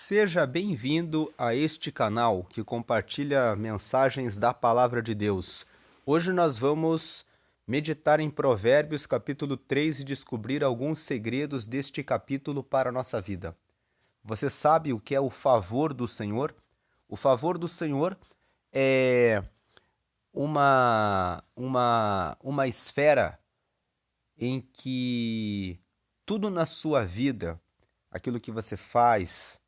Seja bem-vindo a este canal que compartilha mensagens da Palavra de Deus. Hoje nós vamos meditar em Provérbios capítulo 3 e descobrir alguns segredos deste capítulo para a nossa vida. Você sabe o que é o favor do Senhor? O favor do Senhor é uma esfera em que tudo na sua vida, aquilo que você faz,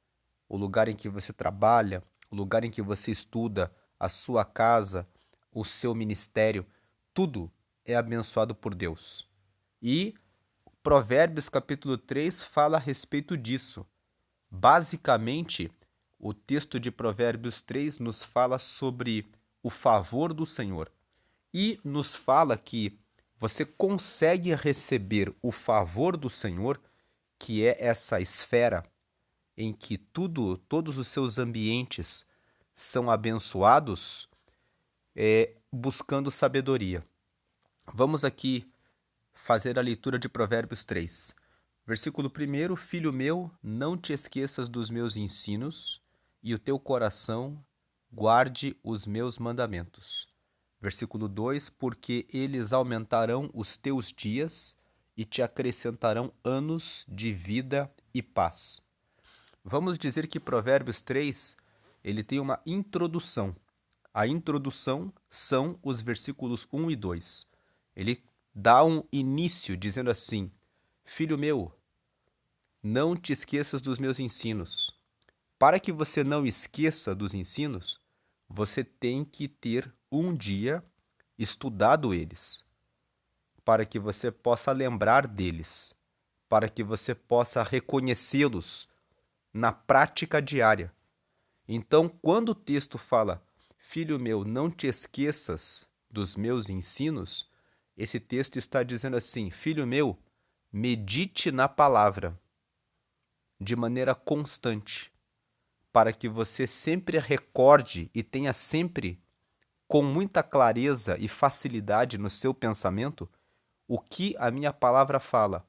o lugar em que você trabalha, o lugar em que você estuda, a sua casa, o seu ministério, tudo é abençoado por Deus. E Provérbios capítulo 3 fala a respeito disso. Basicamente, o texto de Provérbios 3 nos fala sobre o favor do Senhor e nos fala que você consegue receber o favor do Senhor, que é essa esfera em que todos os seus ambientes são abençoados, buscando sabedoria. Vamos aqui fazer a leitura de Provérbios 3. Versículo 1: Filho meu, não te esqueças dos meus ensinos, e o teu coração guarde os meus mandamentos. Versículo 2: Porque eles aumentarão os teus dias e te acrescentarão anos de vida e paz. Vamos dizer que Provérbios 3, ele tem uma introdução. A introdução são os versículos 1 e 2. Ele dá um início dizendo assim: Filho meu, não te esqueças dos meus ensinos. Para que você não esqueça dos ensinos, você tem que ter um dia estudado eles, para que você possa lembrar deles, para que você possa reconhecê-los na prática diária. Então, quando o texto fala, filho meu, não te esqueças dos meus ensinos, esse texto está dizendo assim, filho meu, medite na palavra de maneira constante, para que você sempre recorde e tenha sempre, com muita clareza e facilidade no seu pensamento, o que a minha palavra fala,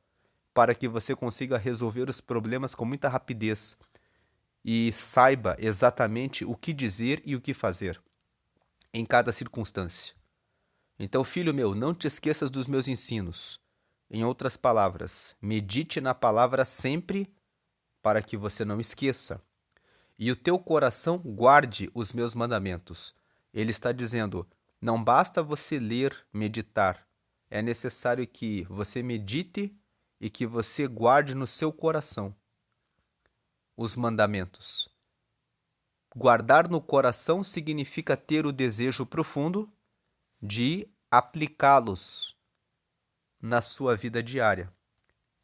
para que você consiga resolver os problemas com muita rapidez e saiba exatamente o que dizer e o que fazer em cada circunstância. Então, filho meu, não te esqueças dos meus ensinos. Em outras palavras, medite na palavra sempre para que você não esqueça. E o teu coração guarde os meus mandamentos. Ele está dizendo, não basta você ler, meditar. É necessário que você medite e que você guarde no seu coração os mandamentos. Guardar no coração significa ter o desejo profundo de aplicá-los na sua vida diária.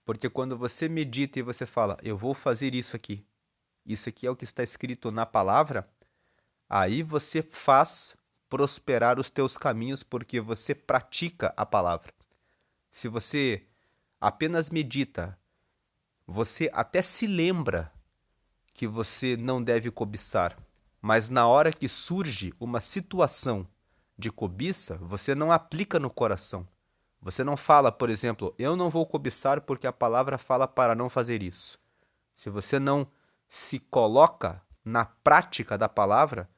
Porque quando você medita e você fala, eu vou fazer isso aqui é o que está escrito na palavra, aí você faz prosperar os teus caminhos porque você pratica a palavra. Se você apenas medita, você até se lembra que você não deve cobiçar, mas na hora que surge uma situação de cobiça, você não aplica no coração. Você não fala, por exemplo, eu não vou cobiçar porque a palavra fala para não fazer isso. Se você não se coloca na prática da palavra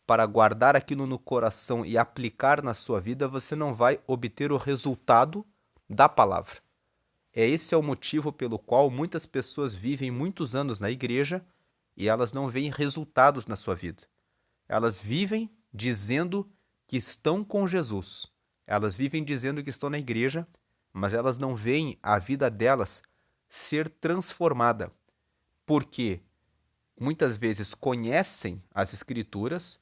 para guardar aquilo no coração e aplicar na sua vida, você não vai obter o resultado da palavra. Esse é o motivo pelo qual muitas pessoas vivem muitos anos na igreja e elas não veem resultados na sua vida. Elas vivem dizendo que estão com Jesus. Elas vivem dizendo que estão na igreja, mas elas não veem a vida delas ser transformada. Porque muitas vezes conhecem as Escrituras,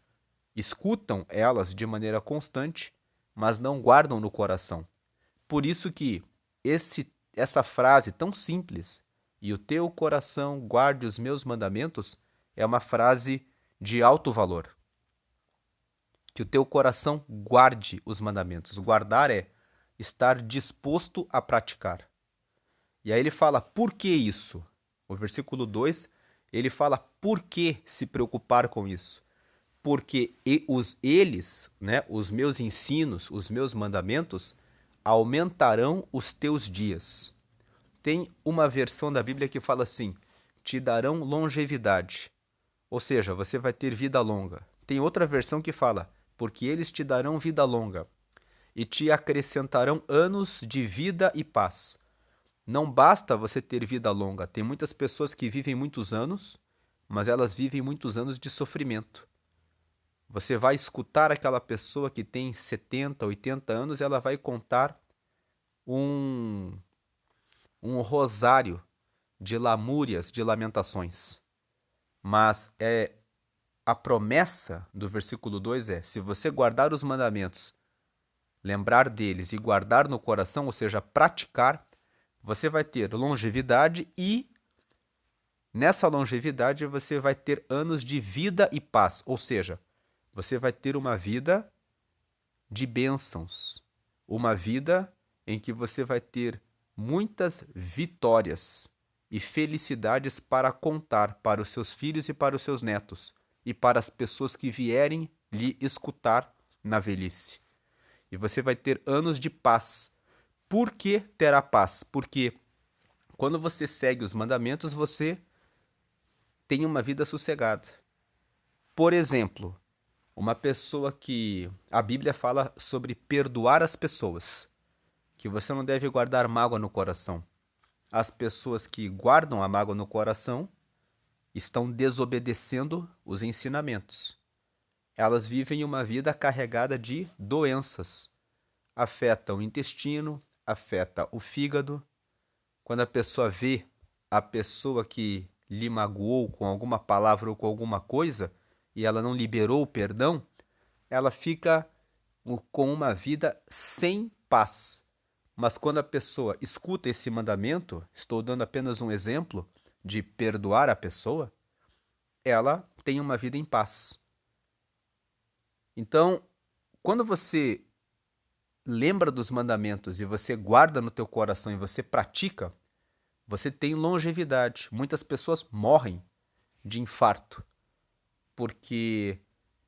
escutam elas de maneira constante, mas não guardam no coração. Por isso que essa frase tão simples, e o teu coração guarde os meus mandamentos, é uma frase de alto valor. Que o teu coração guarde os mandamentos. Guardar é estar disposto a praticar. E aí ele fala, por que isso? O versículo 2, ele fala, por que se preocupar com isso? Porque os meus ensinos, os meus mandamentos, aumentarão os teus dias. Tem uma versão da Bíblia que fala assim, te darão longevidade. Ou seja, você vai ter vida longa. Tem outra versão que fala, porque eles te darão vida longa e te acrescentarão anos de vida e paz. Não basta você ter vida longa. Tem muitas pessoas que vivem muitos anos, mas elas vivem muitos anos de sofrimento. Você vai escutar aquela pessoa que tem 70, 80 anos e ela vai contar um, um rosário de lamúrias, de lamentações. Mas a promessa do versículo 2 é: se você guardar os mandamentos, lembrar deles e guardar no coração, ou seja, praticar, você vai ter longevidade e nessa longevidade você vai ter anos de vida e paz, ou seja, você vai ter uma vida de bênçãos, uma vida em que você vai ter muitas vitórias e felicidades para contar para os seus filhos e para os seus netos e para as pessoas que vierem lhe escutar na velhice. E você vai ter anos de paz. Por que terá paz? Porque quando você segue os mandamentos, você tem uma vida sossegada. Por exemplo, uma pessoa que a Bíblia fala sobre perdoar as pessoas, que você não deve guardar mágoa no coração. As pessoas que guardam a mágoa no coração estão desobedecendo os ensinamentos. Elas vivem uma vida carregada de doenças. Afeta o intestino, afeta o fígado. Quando a pessoa vê a pessoa que lhe magoou com alguma palavra ou com alguma coisa e ela não liberou o perdão, ela fica com uma vida sem paz. Mas quando a pessoa escuta esse mandamento, estou dando apenas um exemplo de perdoar a pessoa, ela tem uma vida em paz. Então, quando você lembra dos mandamentos e você guarda no teu coração e você pratica, você tem longevidade. Muitas pessoas morrem de infarto porque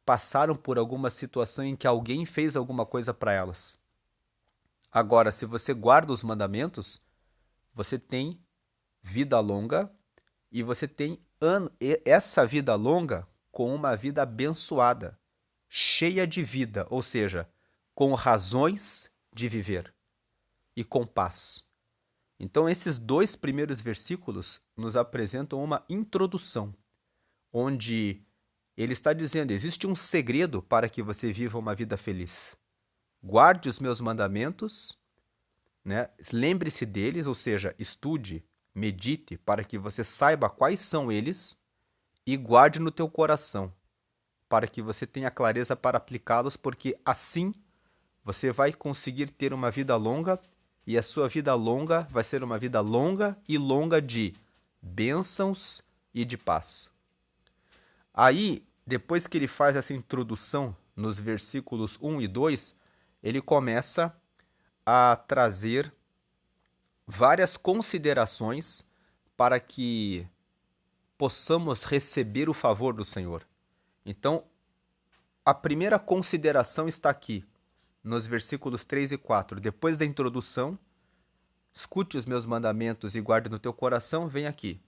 passaram por alguma situação em que alguém fez alguma coisa para elas. Agora, se você guarda os mandamentos, você tem vida longa e você tem essa vida longa com uma vida abençoada, cheia de vida, ou seja, com razões de viver e com paz. Então, esses 2 primeiros versículos nos apresentam uma introdução, onde ele está dizendo: existe um segredo para que você viva uma vida feliz. Guarde os meus mandamentos, né? Lembre-se deles, ou seja, estude, medite para que você saiba quais são eles e guarde no teu coração, para que você tenha clareza para aplicá-los, porque assim você vai conseguir ter uma vida longa e a sua vida longa vai ser uma vida longa e longa de bênçãos e de paz. Aí, depois que ele faz essa introdução nos versículos 1 e 2, ele começa a trazer várias considerações para que possamos receber o favor do Senhor. Então, a primeira consideração está aqui, nos versículos 3 e 4. Depois da introdução, escute os meus mandamentos e guarde no teu coração, vem aqui.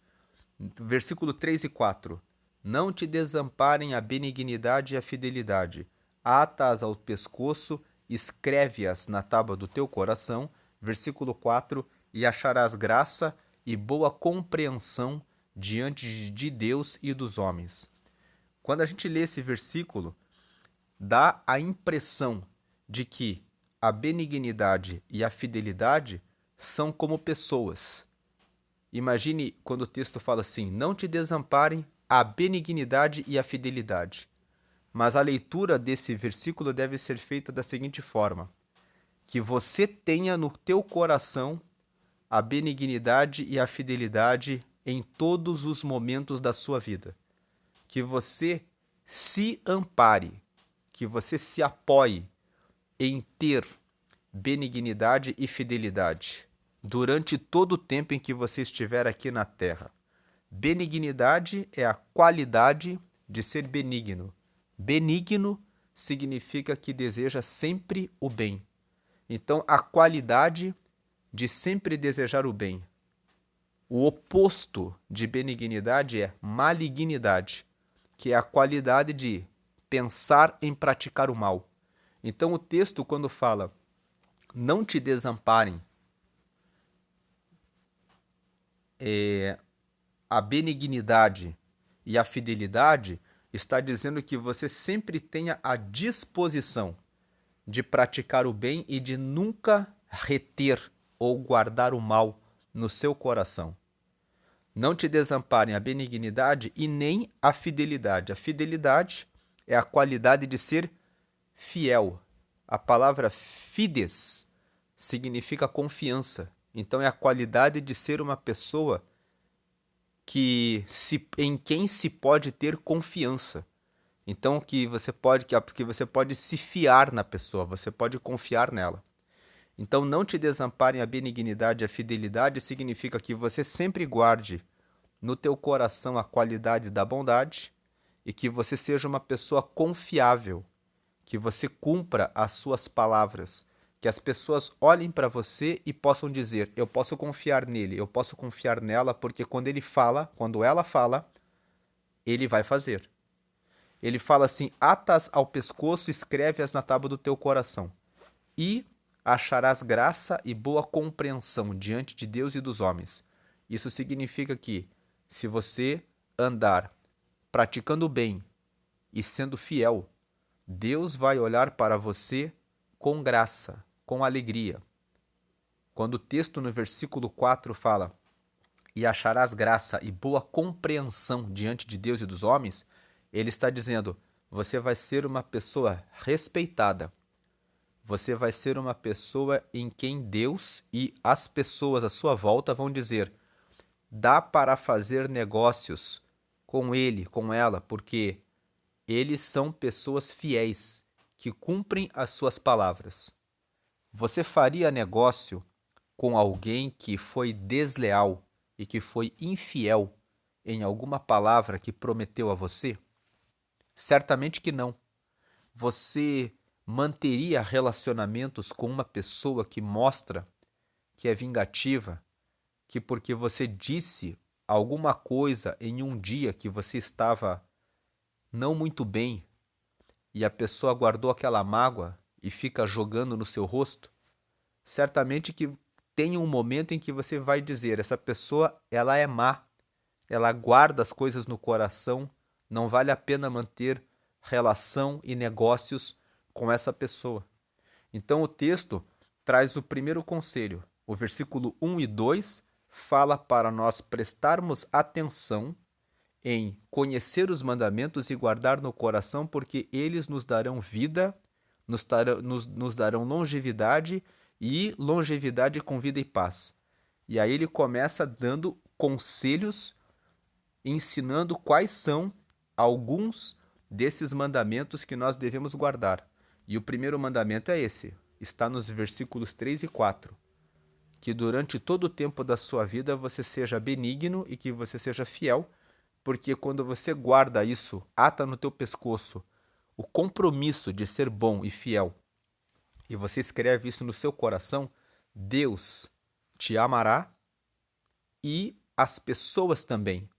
Versículo 3 e 4. Não te desamparem a benignidade e a fidelidade. Ata-as ao pescoço, escreve-as na tábua do teu coração. Versículo 4. E acharás graça e boa compreensão diante de Deus e dos homens. Quando a gente lê esse versículo, dá a impressão de que a benignidade e a fidelidade são como pessoas. Imagine quando o texto fala assim: não te desamparem a benignidade e a fidelidade. Mas a leitura desse versículo deve ser feita da seguinte forma: que você tenha no teu coração a benignidade e a fidelidade em todos os momentos da sua vida. Que você se ampare, que você se apoie em ter benignidade e fidelidade durante todo o tempo em que você estiver aqui na terra. Benignidade é a qualidade de ser benigno. Benigno significa que deseja sempre o bem. Então, a qualidade de sempre desejar o bem. O oposto de benignidade é malignidade. que é a qualidade de pensar em praticar o mal. Então o texto, quando fala, não te desamparem, a benignidade e a fidelidade, está dizendo que você sempre tenha a disposição de praticar o bem e de nunca reter ou guardar o mal no seu coração. Não te desamparem a benignidade e nem a fidelidade. A fidelidade é a qualidade de ser fiel. A palavra fides significa confiança. Então é a qualidade de ser uma pessoa em quem se pode ter confiança. Então que você pode se fiar na pessoa, você pode confiar nela. Então não te desamparem a benignidade e a fidelidade significa que você sempre guarde no teu coração a qualidade da bondade e que você seja uma pessoa confiável, que você cumpra as suas palavras, que as pessoas olhem para você e possam dizer, eu posso confiar nele, eu posso confiar nela, porque quando ela fala, ele vai fazer. Ele fala assim, atas ao pescoço, escreve-as na tábua do teu coração. E acharás graça e boa compreensão diante de Deus e dos homens. Isso significa que, se você andar praticando o bem e sendo fiel, Deus vai olhar para você com graça, com alegria. Quando o texto no versículo 4 fala, e acharás graça e boa compreensão diante de Deus e dos homens, ele está dizendo, você vai ser uma pessoa respeitada. Você vai ser uma pessoa em quem Deus e as pessoas à sua volta vão dizer, dá para fazer negócios com ele, com ela, porque eles são pessoas fiéis, que cumprem as suas palavras. Você faria negócio com alguém que foi desleal e que foi infiel em alguma palavra que prometeu a você? Certamente que não. Você manteria relacionamentos com uma pessoa que mostra que é vingativa, que porque você disse alguma coisa em um dia que você estava não muito bem e a pessoa guardou aquela mágoa e fica jogando no seu rosto? Certamente que tem um momento em que você vai dizer, essa pessoa, ela é má, ela guarda as coisas no coração, não vale a pena manter relação e negócios com essa pessoa. Então o texto traz o primeiro conselho. O versículo 1 e 2 fala para nós prestarmos atenção em conhecer os mandamentos e guardar no coração, porque eles nos darão vida, nos darão longevidade e longevidade com vida e paz. E aí ele começa dando conselhos, ensinando quais são alguns desses mandamentos que nós devemos guardar. E o primeiro mandamento é esse, está nos versículos 3 e 4. Que durante todo o tempo da sua vida você seja benigno e que você seja fiel, porque quando você guarda isso, ata no teu pescoço o compromisso de ser bom e fiel, e você escreve isso no seu coração, Deus te amará e as pessoas também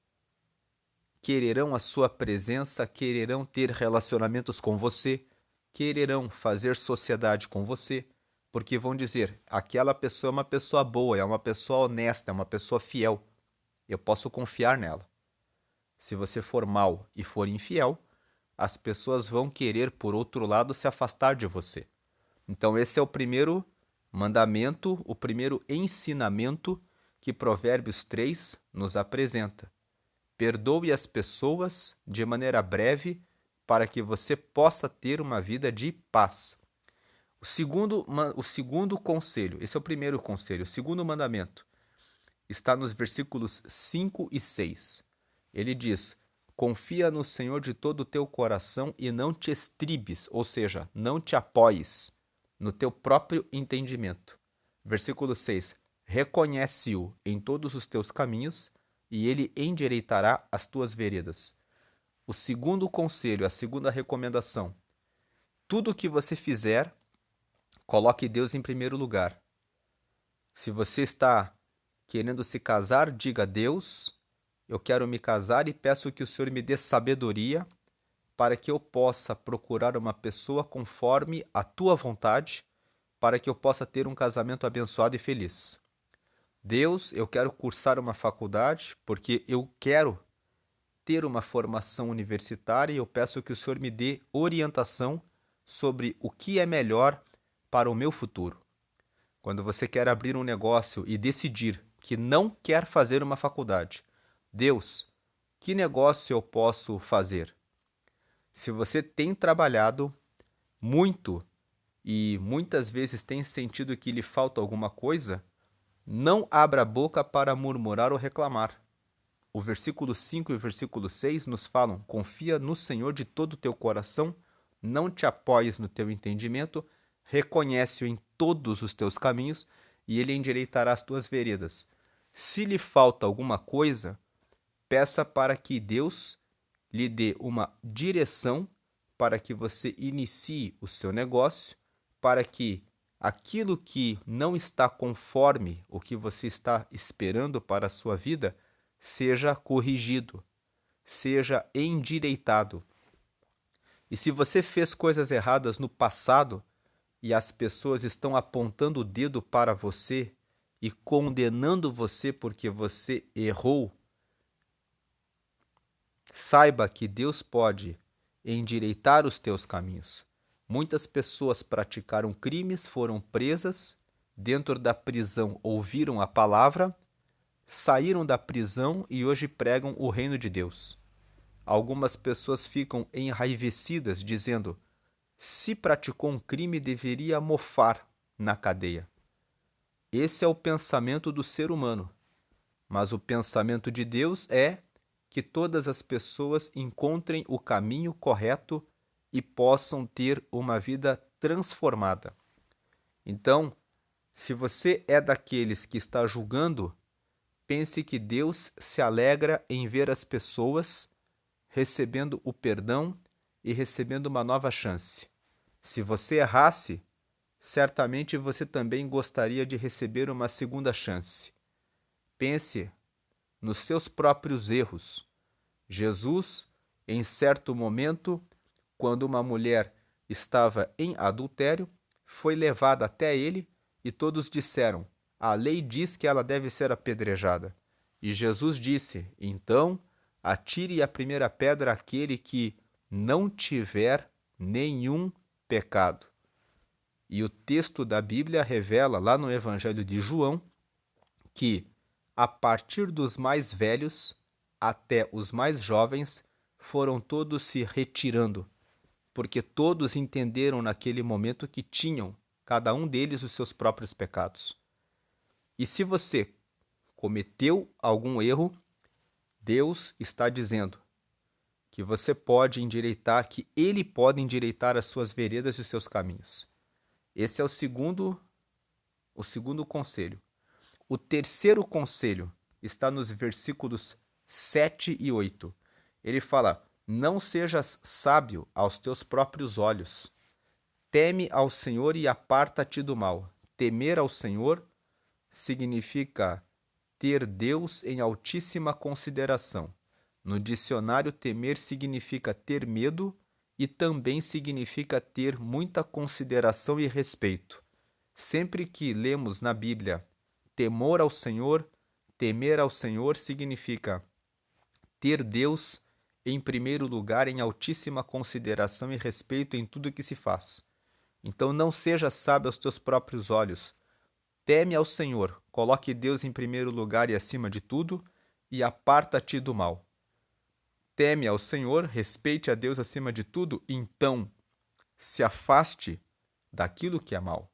quererão a sua presença, quererão ter relacionamentos com você, quererão fazer sociedade com você, porque vão dizer, aquela pessoa é uma pessoa boa, é uma pessoa honesta, é uma pessoa fiel, eu posso confiar nela. Se você for mau e for infiel, as pessoas vão querer, por outro lado, se afastar de você. Então esse é o primeiro mandamento, o primeiro ensinamento que Provérbios 3 nos apresenta. Perdoe as pessoas de maneira breve para que você possa ter uma vida de paz. O segundo conselho, esse é o primeiro conselho, o segundo mandamento, está nos versículos 5 e 6. Ele diz, confia no Senhor de todo o teu coração e não te estribes, ou seja, não te apoies no teu próprio entendimento. Versículo 6, reconhece-o em todos os teus caminhos e ele endireitará as tuas veredas. O segundo conselho, a segunda recomendação, tudo o que você fizer, coloque Deus em primeiro lugar. Se você está querendo se casar, diga a Deus, eu quero me casar e peço que o Senhor me dê sabedoria para que eu possa procurar uma pessoa conforme a tua vontade, para que eu possa ter um casamento abençoado e feliz. Deus, eu quero cursar uma faculdade porque eu quero ter uma formação universitária e eu peço que o Senhor me dê orientação sobre o que é melhor para o meu futuro. Quando você quer abrir um negócio e decidir que não quer fazer uma faculdade, Deus, que negócio eu posso fazer? Se você tem trabalhado muito e muitas vezes tem sentido que lhe falta alguma coisa, não abra a boca para murmurar ou reclamar. O versículo 5 e o versículo 6 nos falam: confia no Senhor de todo o teu coração, não te apoies no teu entendimento, reconhece-o em todos os teus caminhos e ele endireitará as tuas veredas. Se lhe falta alguma coisa, peça para que Deus lhe dê uma direção para que você inicie o seu negócio, para que aquilo que não está conforme o que você está esperando para a sua vida seja corrigido, seja endireitado. E se você fez coisas erradas no passado e as pessoas estão apontando o dedo para você e condenando você porque você errou, saiba que Deus pode endireitar os teus caminhos. Muitas pessoas praticaram crimes, foram presas, dentro da prisão ouviram a palavra, saíram da prisão e hoje pregam o reino de Deus. Algumas pessoas ficam enraivecidas, dizendo: se praticou um crime, deveria mofar na cadeia. Esse é o pensamento do ser humano. Mas o pensamento de Deus é que todas as pessoas encontrem o caminho correto e possam ter uma vida transformada. Então, se você é daqueles que está julgando, pense que Deus se alegra em ver as pessoas recebendo o perdão e recebendo uma nova chance. Se você errasse, certamente você também gostaria de receber uma segunda chance. Pense nos seus próprios erros. Jesus, em certo momento, quando uma mulher estava em adultério, foi levada até ele e todos disseram: a lei diz que ela deve ser apedrejada. E Jesus disse: então, atire a primeira pedra àquele que não tiver nenhum pecado. E o texto da Bíblia revela, lá no Evangelho de João, que a partir dos mais velhos até os mais jovens foram todos se retirando, porque todos entenderam naquele momento que tinham, cada um deles, os seus próprios pecados. E se você cometeu algum erro, Deus está dizendo que você pode endireitar, que Ele pode endireitar as suas veredas e os seus caminhos. Esse é o segundo conselho. O terceiro conselho está nos versículos 7 e 8. Ele fala: não sejas sábio aos teus próprios olhos. Teme ao Senhor e aparta-te do mal. Temer ao Senhor significa ter Deus em altíssima consideração. No dicionário, temer significa ter medo e também significa ter muita consideração e respeito. Sempre que lemos na Bíblia temor ao Senhor, temer ao Senhor significa ter Deus em primeiro lugar, em altíssima consideração e respeito em tudo que se faz. Então não seja sábio aos teus próprios olhos. Teme ao Senhor, coloque Deus em primeiro lugar e acima de tudo, e aparta-te do mal. Teme ao Senhor, respeite a Deus acima de tudo, então se afaste daquilo que é mal.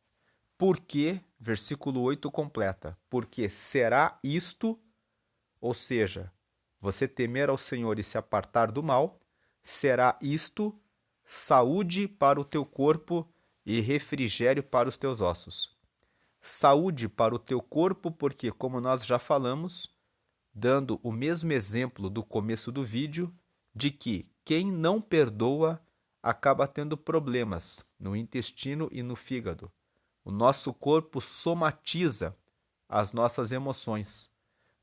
Porque, versículo 8 completa, porque será isto, ou seja, você temer ao Senhor e se apartar do mal, será isto saúde para o teu corpo e refrigério para os teus ossos. Saúde para o teu corpo, porque, como nós já falamos, dando o mesmo exemplo do começo do vídeo, de que quem não perdoa acaba tendo problemas no intestino e no fígado. O nosso corpo somatiza as nossas emoções.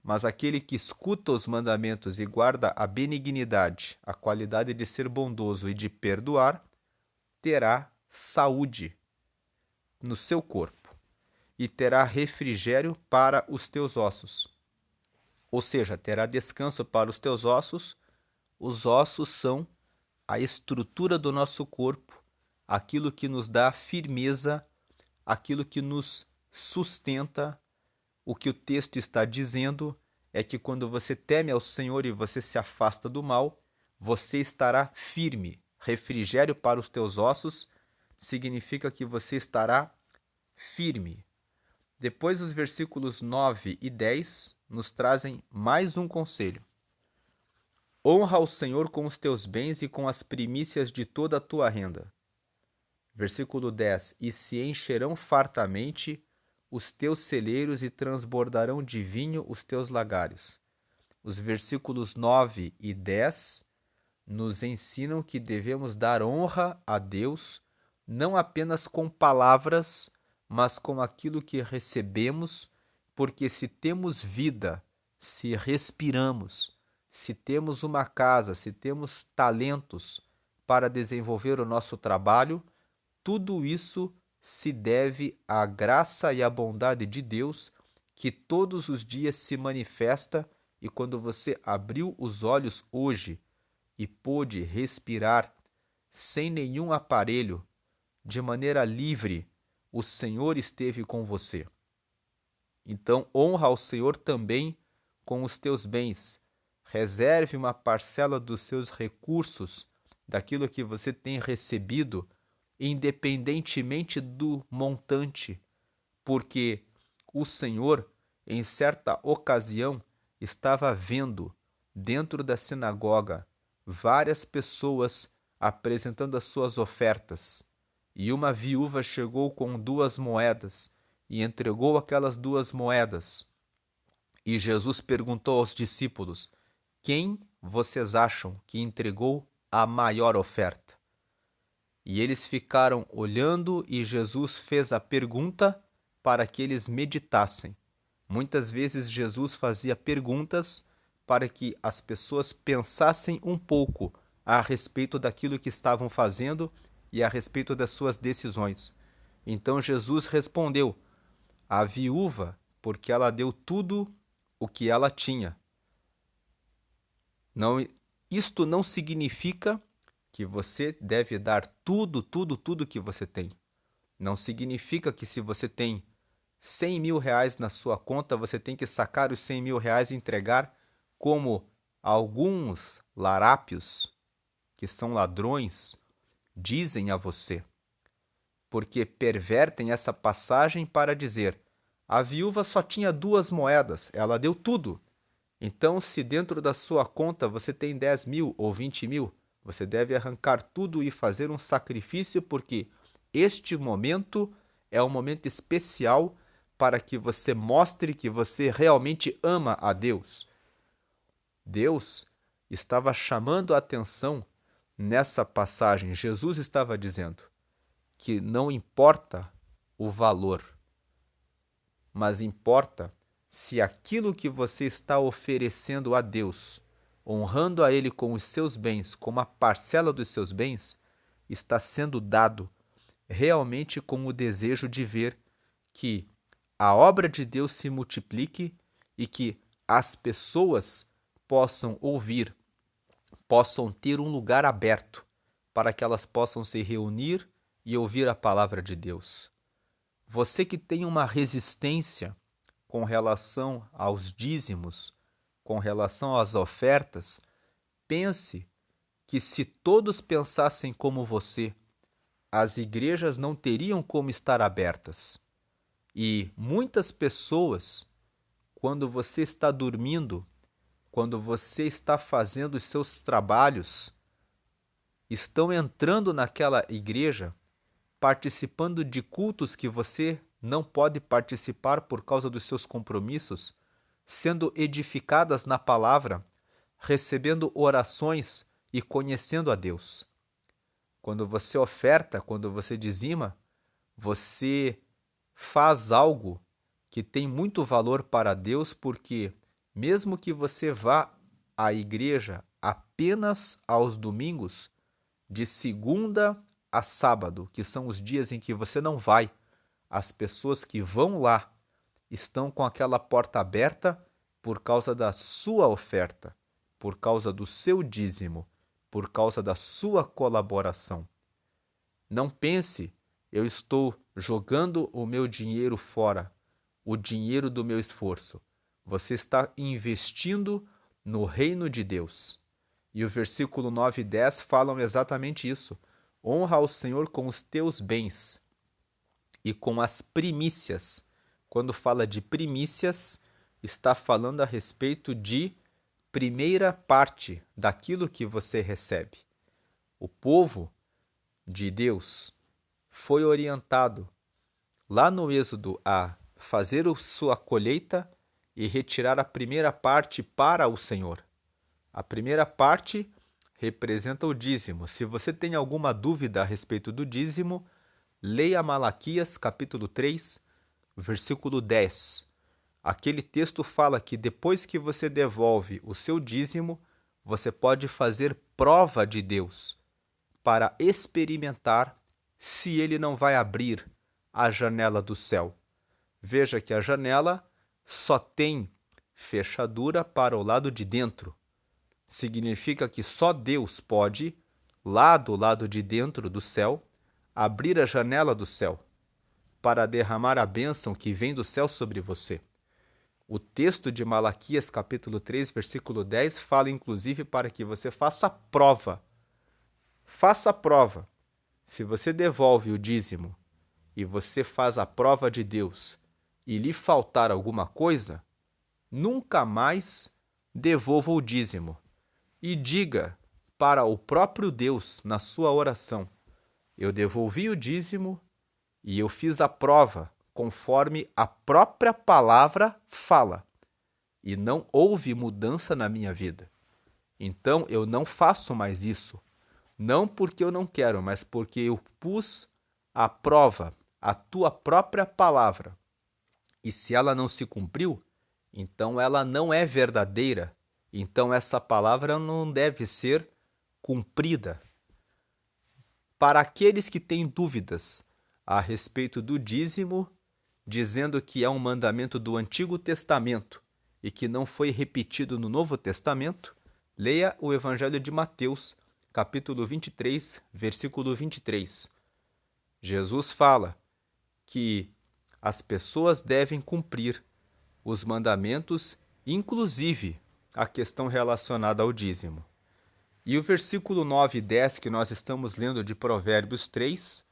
Mas aquele que escuta os mandamentos e guarda a benignidade, a qualidade de ser bondoso e de perdoar, terá saúde no seu corpo e terá refrigério para os teus ossos. Ou seja, terá descanso para os teus ossos. Os ossos são a estrutura do nosso corpo, aquilo que nos dá firmeza, aquilo que nos sustenta. O que o texto está dizendo é que quando você teme ao Senhor e você se afasta do mal, você estará firme. Refrigério para os teus ossos significa que você estará firme. Depois, os versículos 9 e 10 nos trazem mais um conselho. Honra ao Senhor com os teus bens e com as primícias de toda a tua renda. Versículo 10. E se encherão fartamente os teus celeiros e transbordarão de vinho os teus lagares. Os versículos 9 e 10 nos ensinam que devemos dar honra a Deus, não apenas com palavras, mas com aquilo que recebemos, porque se temos vida, se respiramos, se temos uma casa, se temos talentos para desenvolver o nosso trabalho, tudo isso se deve à graça e à bondade de Deus, que todos os dias se manifesta, e quando você abriu os olhos hoje e pôde respirar sem nenhum aparelho, de maneira livre, o Senhor esteve com você. Então, honra ao Senhor também com os teus bens. Reserve uma parcela dos seus recursos, daquilo que você tem recebido, independentemente do montante, porque o Senhor, em certa ocasião, estava vendo dentro da sinagoga várias pessoas apresentando as suas ofertas, e uma viúva chegou com 2 moedas e entregou aquelas 2 moedas. E Jesus perguntou aos discípulos: quem vocês acham que entregou a maior oferta? E eles ficaram olhando e Jesus fez a pergunta para que eles meditassem. Muitas vezes Jesus fazia perguntas para que as pessoas pensassem um pouco a respeito daquilo que estavam fazendo e a respeito das suas decisões. Então Jesus respondeu: a viúva, porque ela deu tudo o que ela tinha. Isto não significa que você deve dar tudo que você tem. Não significa que se você tem 100 mil reais na sua conta, você tem que sacar os 100 mil reais e entregar como alguns larápios, que são ladrões, dizem a você. Porque pervertem essa passagem para dizer: a viúva só tinha 2 moedas, ela deu tudo. Então, se dentro da sua conta você tem 10 mil ou 20 mil, você deve arrancar tudo e fazer um sacrifício, porque este momento é um momento especial para que você mostre que você realmente ama a Deus. Deus estava chamando a atenção nessa passagem. Jesus estava dizendo que não importa o valor, mas importa se aquilo que você está oferecendo a Deus, honrando a Ele com os seus bens, com uma parcela dos seus bens, está sendo dado realmente com o desejo de ver que a obra de Deus se multiplique e que as pessoas possam ouvir, possam ter um lugar aberto para que elas possam se reunir e ouvir a palavra de Deus. Você que tem uma resistência com relação aos dízimos, com relação às ofertas, pense que se todos pensassem como você, as igrejas não teriam como estar abertas. E muitas pessoas, quando você está dormindo, quando você está fazendo os seus trabalhos, estão entrando naquela igreja, participando de cultos que você não pode participar por causa dos seus compromissos, sendo edificadas na palavra, recebendo orações e conhecendo a Deus. Quando você oferta, quando você dizima, você faz algo que tem muito valor para Deus, porque Mesmo que você vá à igreja apenas aos domingos, de segunda a sábado, que são os dias em que você não vai, as pessoas que vão lá estão com aquela porta aberta por causa da sua oferta, por causa do seu dízimo, por causa da sua colaboração. Não pense, eu estou jogando o meu dinheiro fora, o dinheiro do meu esforço. Você está investindo no reino de Deus. E o versículo 9 e 10 falam exatamente isso. Honra ao Senhor com os teus bens e com as primícias. Quando fala de primícias, está falando a respeito de primeira parte daquilo que você recebe. O povo de Deus foi orientado lá no Êxodo a fazer sua colheita e retirar a primeira parte para o Senhor. A primeira parte representa o dízimo. Se você tem alguma dúvida a respeito do dízimo, leia Malaquias capítulo 3, versículo 10. Aquele texto fala que depois que você devolve o seu dízimo, você pode fazer prova de Deus para experimentar se ele não vai abrir a janela do céu. Veja que a janela só tem fechadura para o lado de dentro. Significa que só Deus pode, lá do lado de dentro do céu, abrir a janela do céu para derramar a bênção que vem do céu sobre você. O texto de Malaquias, capítulo 3, versículo 10, fala inclusive para que você faça prova. Faça prova. Se você devolve o dízimo e você faz a prova de Deus e lhe faltar alguma coisa, nunca mais devolva o dízimo. E diga para o próprio Deus na sua oração: eu devolvi o dízimo e eu fiz a prova conforme a própria palavra fala, e não houve mudança na minha vida. Então eu não faço mais isso, não porque eu não quero, mas porque eu pus à prova a tua própria palavra. E se ela não se cumpriu, então ela não é verdadeira. Então essa palavra não deve ser cumprida. Para aqueles que têm dúvidas a respeito do dízimo, dizendo que é um mandamento do Antigo Testamento e que não foi repetido no Novo Testamento, leia o Evangelho de Mateus, capítulo 23, versículo 23. Jesus fala que as pessoas devem cumprir os mandamentos, inclusive a questão relacionada ao dízimo. E o versículo 9 e 10 que nós estamos lendo de Provérbios 3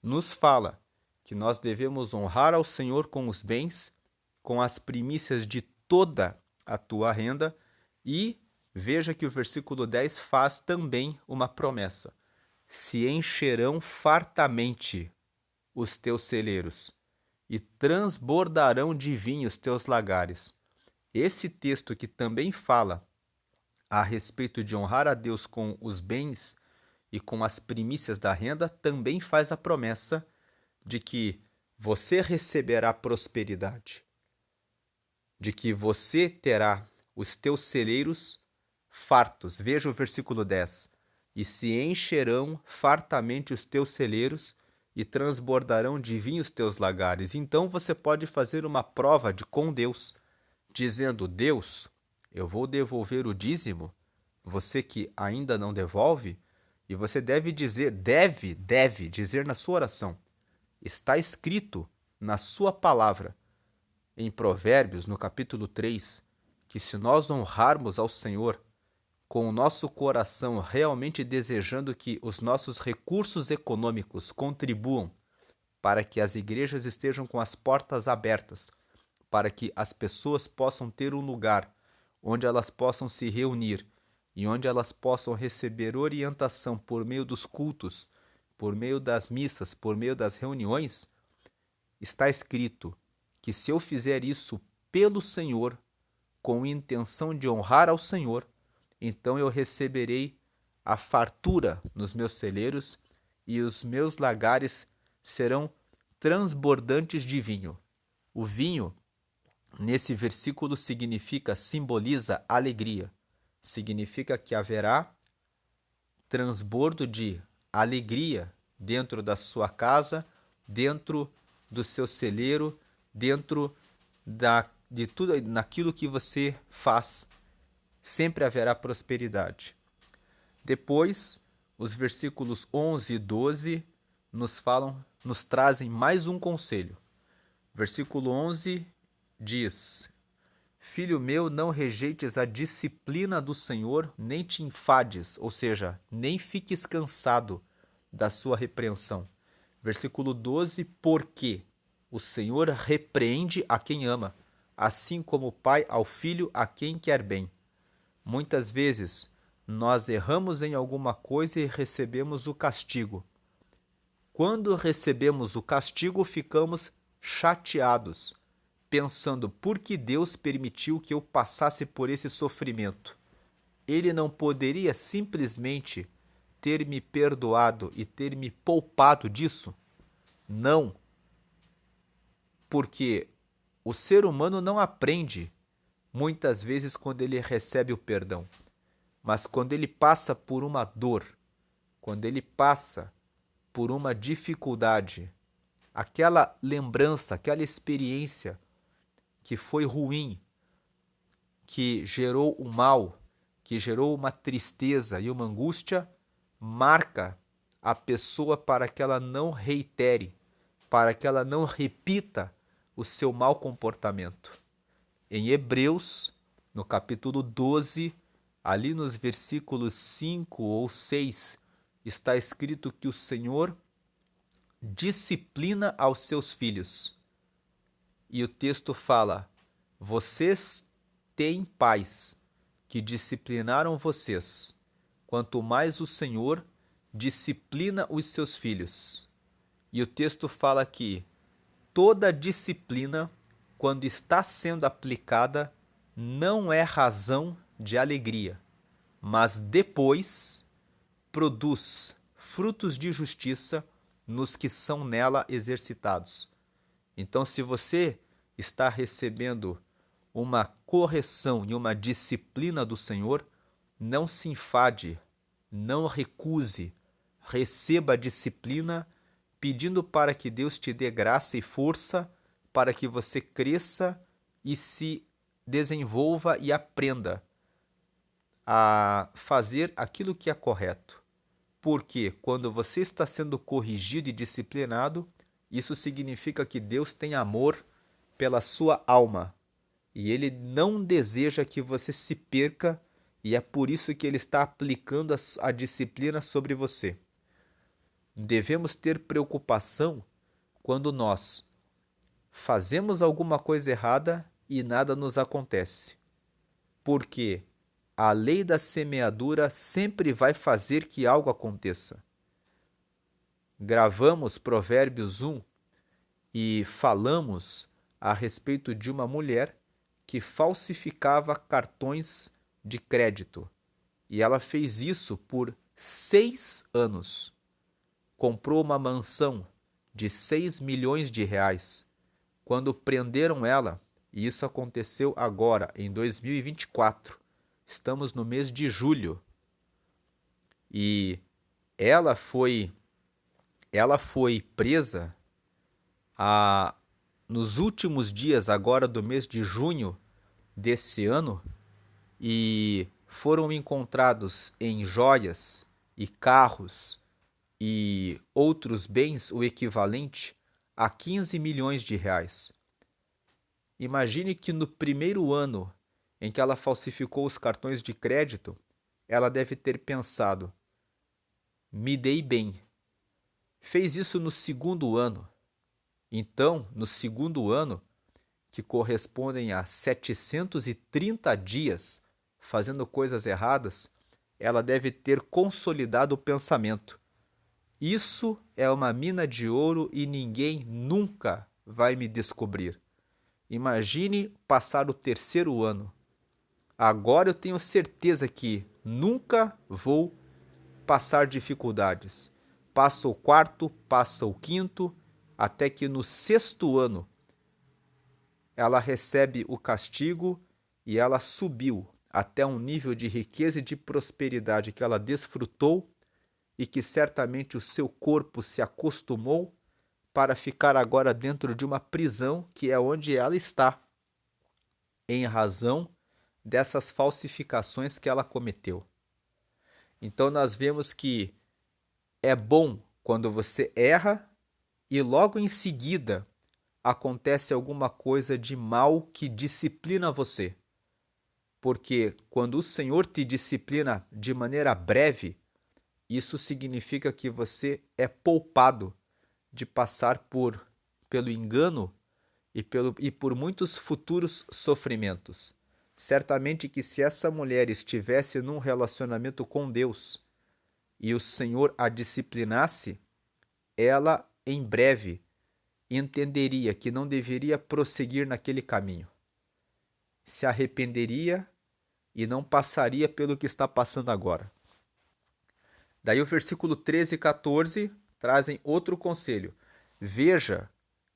nos fala que nós devemos honrar ao Senhor com os bens, com as primícias de toda a tua renda, e veja que o versículo 10 faz também uma promessa: se encherão fartamente os teus celeiros e transbordarão de vinho os teus lagares. Esse texto que também fala a respeito de honrar a Deus com os bens e com as primícias da renda, também faz a promessa de que você receberá prosperidade, de que você terá os teus celeiros fartos. Veja o versículo 10. E se encherão fartamente os teus celeiros e transbordarão de vinho os teus lagares. Então você pode fazer uma prova com Deus, dizendo: Deus, eu vou devolver o dízimo. Você que ainda não devolve, e você deve dizer, deve dizer na sua oração: está escrito na sua palavra, em Provérbios, no capítulo 3, que se nós honrarmos ao Senhor com o nosso coração realmente desejando que os nossos recursos econômicos contribuam para que as igrejas estejam com as portas abertas, para que as pessoas possam ter um lugar onde elas possam se reunir e onde elas possam receber orientação por meio dos cultos, por meio das missas, por meio das reuniões, está escrito que se eu fizer isso pelo Senhor, com intenção de honrar ao Senhor, então eu receberei a fartura nos meus celeiros e os meus lagares serão transbordantes de vinho. O vinho nesse versículo simboliza alegria. Significa que haverá transbordo de alegria dentro da sua casa, dentro do seu celeiro, dentro de tudo naquilo que você faz. Sempre haverá prosperidade. Depois, os versículos 11 e 12 nos trazem mais um conselho. Versículo 11 diz: Filho meu, não rejeites a disciplina do Senhor, nem te enfades, ou seja, nem fiques cansado da sua repreensão. Versículo 12: Porque o Senhor repreende a quem ama, assim como o pai ao filho a quem quer bem. Muitas vezes nós erramos em alguma coisa e recebemos o castigo. Quando recebemos o castigo, ficamos chateados, pensando por que Deus permitiu que eu passasse por esse sofrimento. Ele não poderia simplesmente ter me perdoado e ter me poupado disso? Não, porque o ser humano não aprende muitas vezes quando ele recebe o perdão, mas quando ele passa por uma dor, quando ele passa por uma dificuldade, aquela lembrança, aquela experiência que foi ruim, que gerou o mal, que gerou uma tristeza e uma angústia, marca a pessoa para que ela não reitere, para que ela não repita o seu mau comportamento. Em Hebreus, no capítulo 12, ali nos versículos 5 ou 6, está escrito que o Senhor disciplina aos seus filhos. E o texto fala: vocês têm pais que disciplinaram vocês, quanto mais o Senhor disciplina os seus filhos. E o texto fala que toda disciplina, quando está sendo aplicada, não é razão de alegria, mas depois produz frutos de justiça nos que são nela exercitados. Então, se você está recebendo uma correção e uma disciplina do Senhor, não se enfade, não recuse, receba a disciplina, pedindo para que Deus te dê graça e força para que você cresça e se desenvolva e aprenda a fazer aquilo que é correto. Porque quando você está sendo corrigido e disciplinado, isso significa que Deus tem amor pela sua alma e Ele não deseja que você se perca, e é por isso que Ele está aplicando a disciplina sobre você. Devemos ter preocupação quando nós fazemos alguma coisa errada e nada nos acontece, porque a lei da semeadura sempre vai fazer que algo aconteça. Gravamos Provérbios 1 e falamos a respeito de uma mulher que falsificava cartões de crédito. E ela fez isso por 6 anos. Comprou uma mansão de 6 milhões de reais. Quando prenderam ela, e isso aconteceu agora, em 2024, estamos no mês de julho, e ela foi presa nos últimos dias agora do mês de junho desse ano, e foram encontrados em joias e carros e outros bens o equivalente a 15 milhões de reais. Imagine que no primeiro ano em que ela falsificou os cartões de crédito, ela deve ter pensado: me dei bem. Fez isso no segundo ano. Então, no segundo ano, que correspondem a 730 dias fazendo coisas erradas, ela deve ter consolidado o pensamento: isso é uma mina de ouro e ninguém nunca vai me descobrir. Imagine passar o terceiro ano. Agora eu tenho certeza que nunca vou passar dificuldades. Passa o quarto, passa o quinto, até que no sexto ano ela recebe o castigo e ela subiu até um nível de riqueza e de prosperidade que ela desfrutou e que certamente o seu corpo se acostumou para ficar agora dentro de uma prisão que é onde ela está, em razão dessas falsificações que ela cometeu. Então nós vemos que é bom quando você erra e logo em seguida acontece alguma coisa de mal que disciplina você. Porque quando o Senhor te disciplina de maneira breve, isso significa que você é poupado de passar pelo engano e por muitos futuros sofrimentos. Certamente que se essa mulher estivesse num relacionamento com Deus e o Senhor a disciplinasse, ela em breve entenderia que não deveria prosseguir naquele caminho. Se arrependeria e não passaria pelo que está passando agora. Daí o versículo 13 e 14 trazem outro conselho. Veja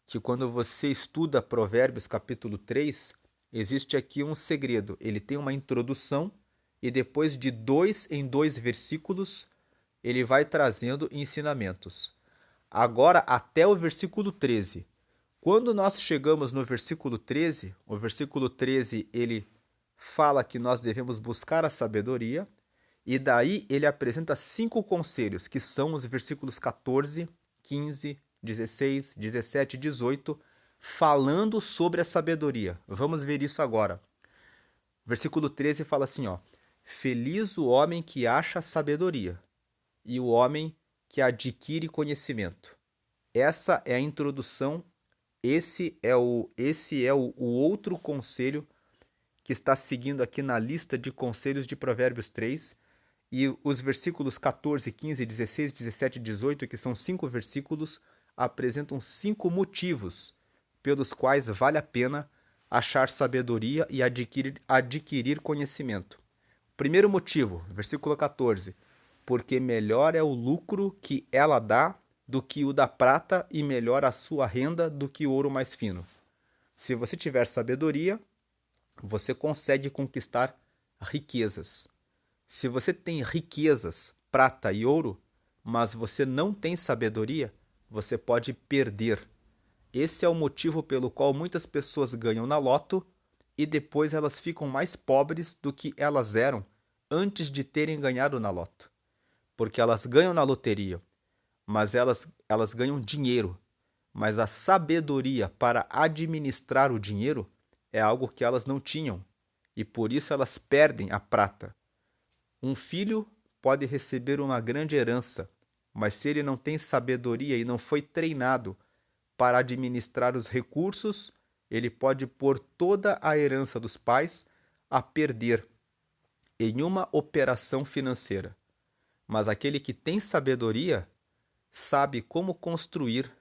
que quando você estuda Provérbios capítulo 3, existe aqui um segredo. Ele tem uma introdução e depois de 2 em 2 versículos, ele vai trazendo ensinamentos. Agora até o versículo 13. Quando nós chegamos no versículo 13, o versículo 13 ele fala que nós devemos buscar a sabedoria, e daí ele apresenta 5 conselhos, que são os versículos 14, 15, 16, 17 e 18, falando sobre a sabedoria. Vamos ver isso agora. Versículo 13 fala assim, ó: Feliz o homem que acha sabedoria e o homem que adquire conhecimento. Essa é a introdução, esse é o outro conselho que está seguindo aqui na lista de conselhos de Provérbios 3. E os versículos 14, 15, 16, 17 e 18, que são 5 versículos, apresentam 5 motivos pelos quais vale a pena achar sabedoria e adquirir conhecimento. Primeiro motivo, versículo 14: porque melhor é o lucro que ela dá do que o da prata, e melhor a sua renda do que o ouro mais fino. Se você tiver sabedoria, você consegue conquistar riquezas. Se você tem riquezas, prata e ouro, mas você não tem sabedoria, você pode perder. Esse é o motivo pelo qual muitas pessoas ganham na loto e depois elas ficam mais pobres do que elas eram antes de terem ganhado na loto. Porque elas ganham na loteria, mas elas ganham dinheiro. Mas a sabedoria para administrar o dinheiro é algo que elas não tinham, e por isso elas perdem a prata. Um filho pode receber uma grande herança, mas se ele não tem sabedoria e não foi treinado para administrar os recursos, ele pode pôr toda a herança dos pais a perder em uma operação financeira. Mas aquele que tem sabedoria sabe como construir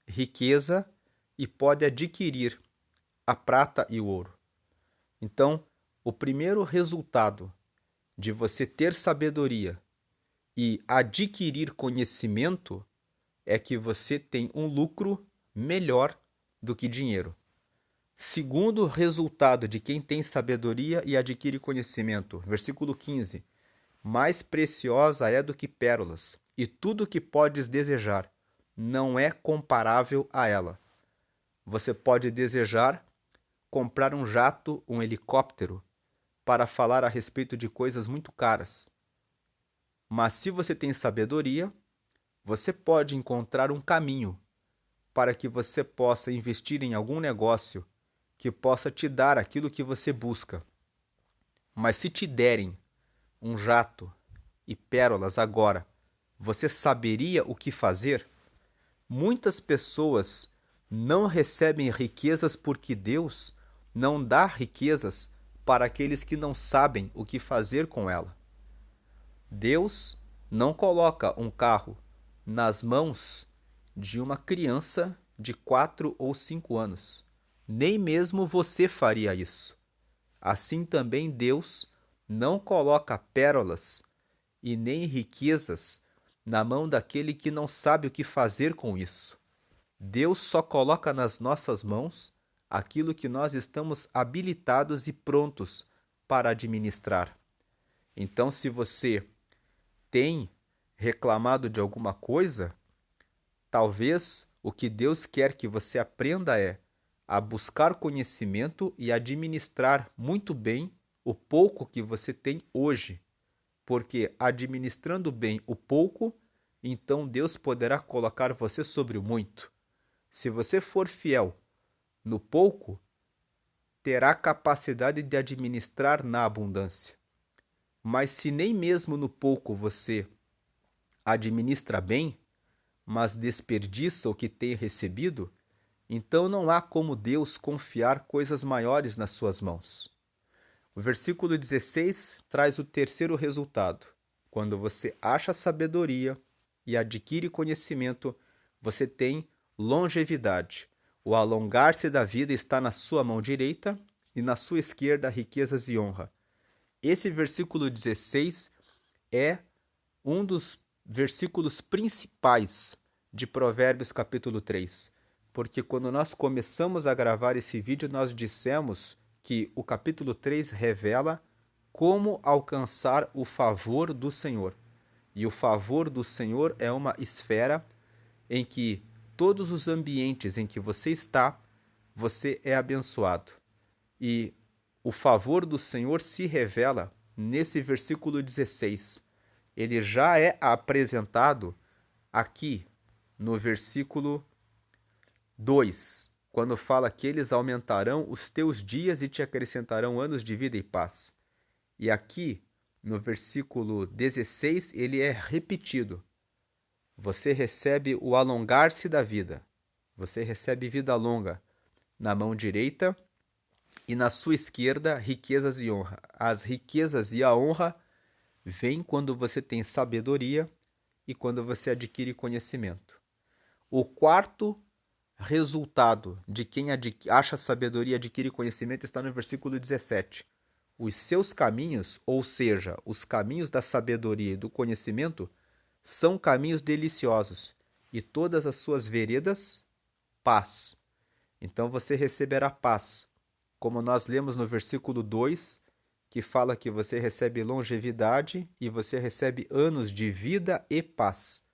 riqueza e pode adquirir a prata e o ouro. Então, o primeiro resultado de você ter sabedoria e adquirir conhecimento é que você tem um lucro melhor do que dinheiro. Segundo resultado de quem tem sabedoria e adquire conhecimento, versículo 15: mais preciosa é do que pérolas, e tudo o que podes desejar não é comparável a ela. Você pode desejar comprar um jato, um helicóptero, para falar a respeito de coisas muito caras. Mas se você tem sabedoria, você pode encontrar um caminho para que você possa investir em algum negócio que possa te dar aquilo que você busca. Mas se te derem um jato e pérolas agora, você saberia o que fazer? Muitas pessoas não recebem riquezas porque Deus não dá riquezas para aqueles que não sabem o que fazer com ela. Deus não coloca um carro nas mãos de uma criança de 4 ou 5 anos. Nem mesmo você faria isso. Assim também Deus não coloca pérolas e nem riquezas na mão daquele que não sabe o que fazer com isso. Deus só coloca nas nossas mãos aquilo que nós estamos habilitados e prontos para administrar. Então, se você tem reclamado de alguma coisa, talvez o que Deus quer que você aprenda é a buscar conhecimento e administrar muito bem o pouco que você tem hoje. Porque administrando bem o pouco, então Deus poderá colocar você sobre o muito. Se você for fiel no pouco, terá capacidade de administrar na abundância. Mas se nem mesmo no pouco você administra bem, mas desperdiça o que tem recebido, então não há como Deus confiar coisas maiores nas suas mãos. O versículo 16 traz o terceiro resultado. Quando você acha sabedoria e adquire conhecimento, você tem longevidade. O alongar-se da vida está na sua mão direita e na sua esquerda riquezas e honra. Esse versículo 16 é um dos versículos principais de Provérbios capítulo 3. Porque quando nós começamos a gravar esse vídeo, nós dissemos que o capítulo 3 revela como alcançar o favor do Senhor. E o favor do Senhor é uma esfera em que todos os ambientes em que você está, você é abençoado. E o favor do Senhor se revela nesse versículo 16. Ele já é apresentado aqui no versículo 2, quando fala que eles aumentarão os teus dias e te acrescentarão anos de vida e paz. E aqui, no versículo 16, ele é repetido. Você recebe o alongar-se da vida. Você recebe vida longa na mão direita e na sua esquerda riquezas e honra. As riquezas e a honra vêm quando você tem sabedoria e quando você adquire conhecimento. O quarto resultado de quem acha sabedoria e adquire conhecimento está no versículo 17. Os seus caminhos, ou seja, os caminhos da sabedoria e do conhecimento, são caminhos deliciosos, e todas as suas veredas, paz. Então você receberá paz, como nós lemos no versículo 2, que fala que você recebe longevidade e você recebe anos de vida e paz.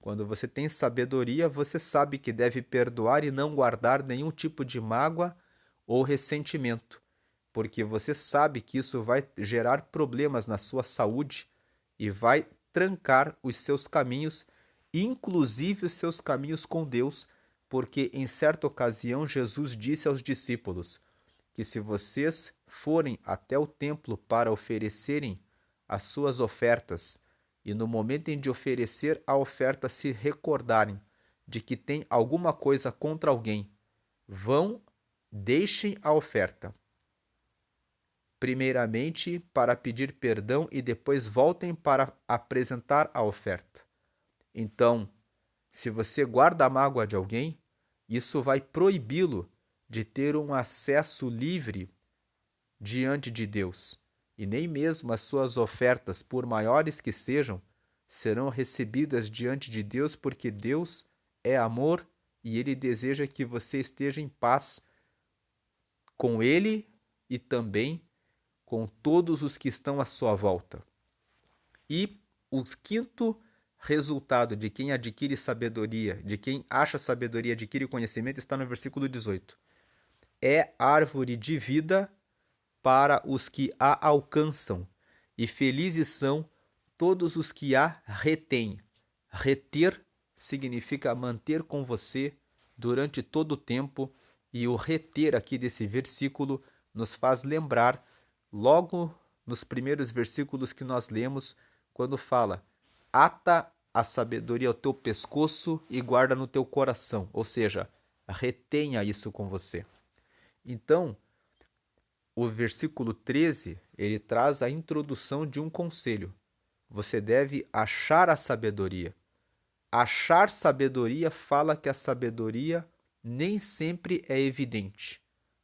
Quando você tem sabedoria, você sabe que deve perdoar e não guardar nenhum tipo de mágoa ou ressentimento, porque você sabe que isso vai gerar problemas na sua saúde e vai trancar os seus caminhos, inclusive os seus caminhos com Deus, porque em certa ocasião Jesus disse aos discípulos que se vocês forem até o templo para oferecerem as suas ofertas, e no momento em de oferecer a oferta se recordarem de que tem alguma coisa contra alguém, deixem a oferta. Primeiramente para pedir perdão e depois voltem para apresentar a oferta. Então, se você guarda a mágoa de alguém, isso vai proibi-lo de ter um acesso livre diante de Deus. E nem mesmo as suas ofertas, por maiores que sejam, serão recebidas diante de Deus, porque Deus é amor e Ele deseja que você esteja em paz com Ele e também com todos os que estão à sua volta. E o quinto resultado de quem adquire sabedoria, de quem acha sabedoria, adquire conhecimento, está no versículo 18. É árvore de vida para os que a alcançam, e felizes são todos os que a retêm. Reter significa manter com você durante todo o tempo, e o reter aqui desse versículo nos faz lembrar, logo nos primeiros versículos que nós lemos, quando fala: ata a sabedoria ao teu pescoço e guarda no teu coração, ou seja, retenha isso com você. Então, o versículo 13, ele traz a introdução de um conselho. Você deve achar a sabedoria. Achar sabedoria fala que a sabedoria nem sempre é evidente.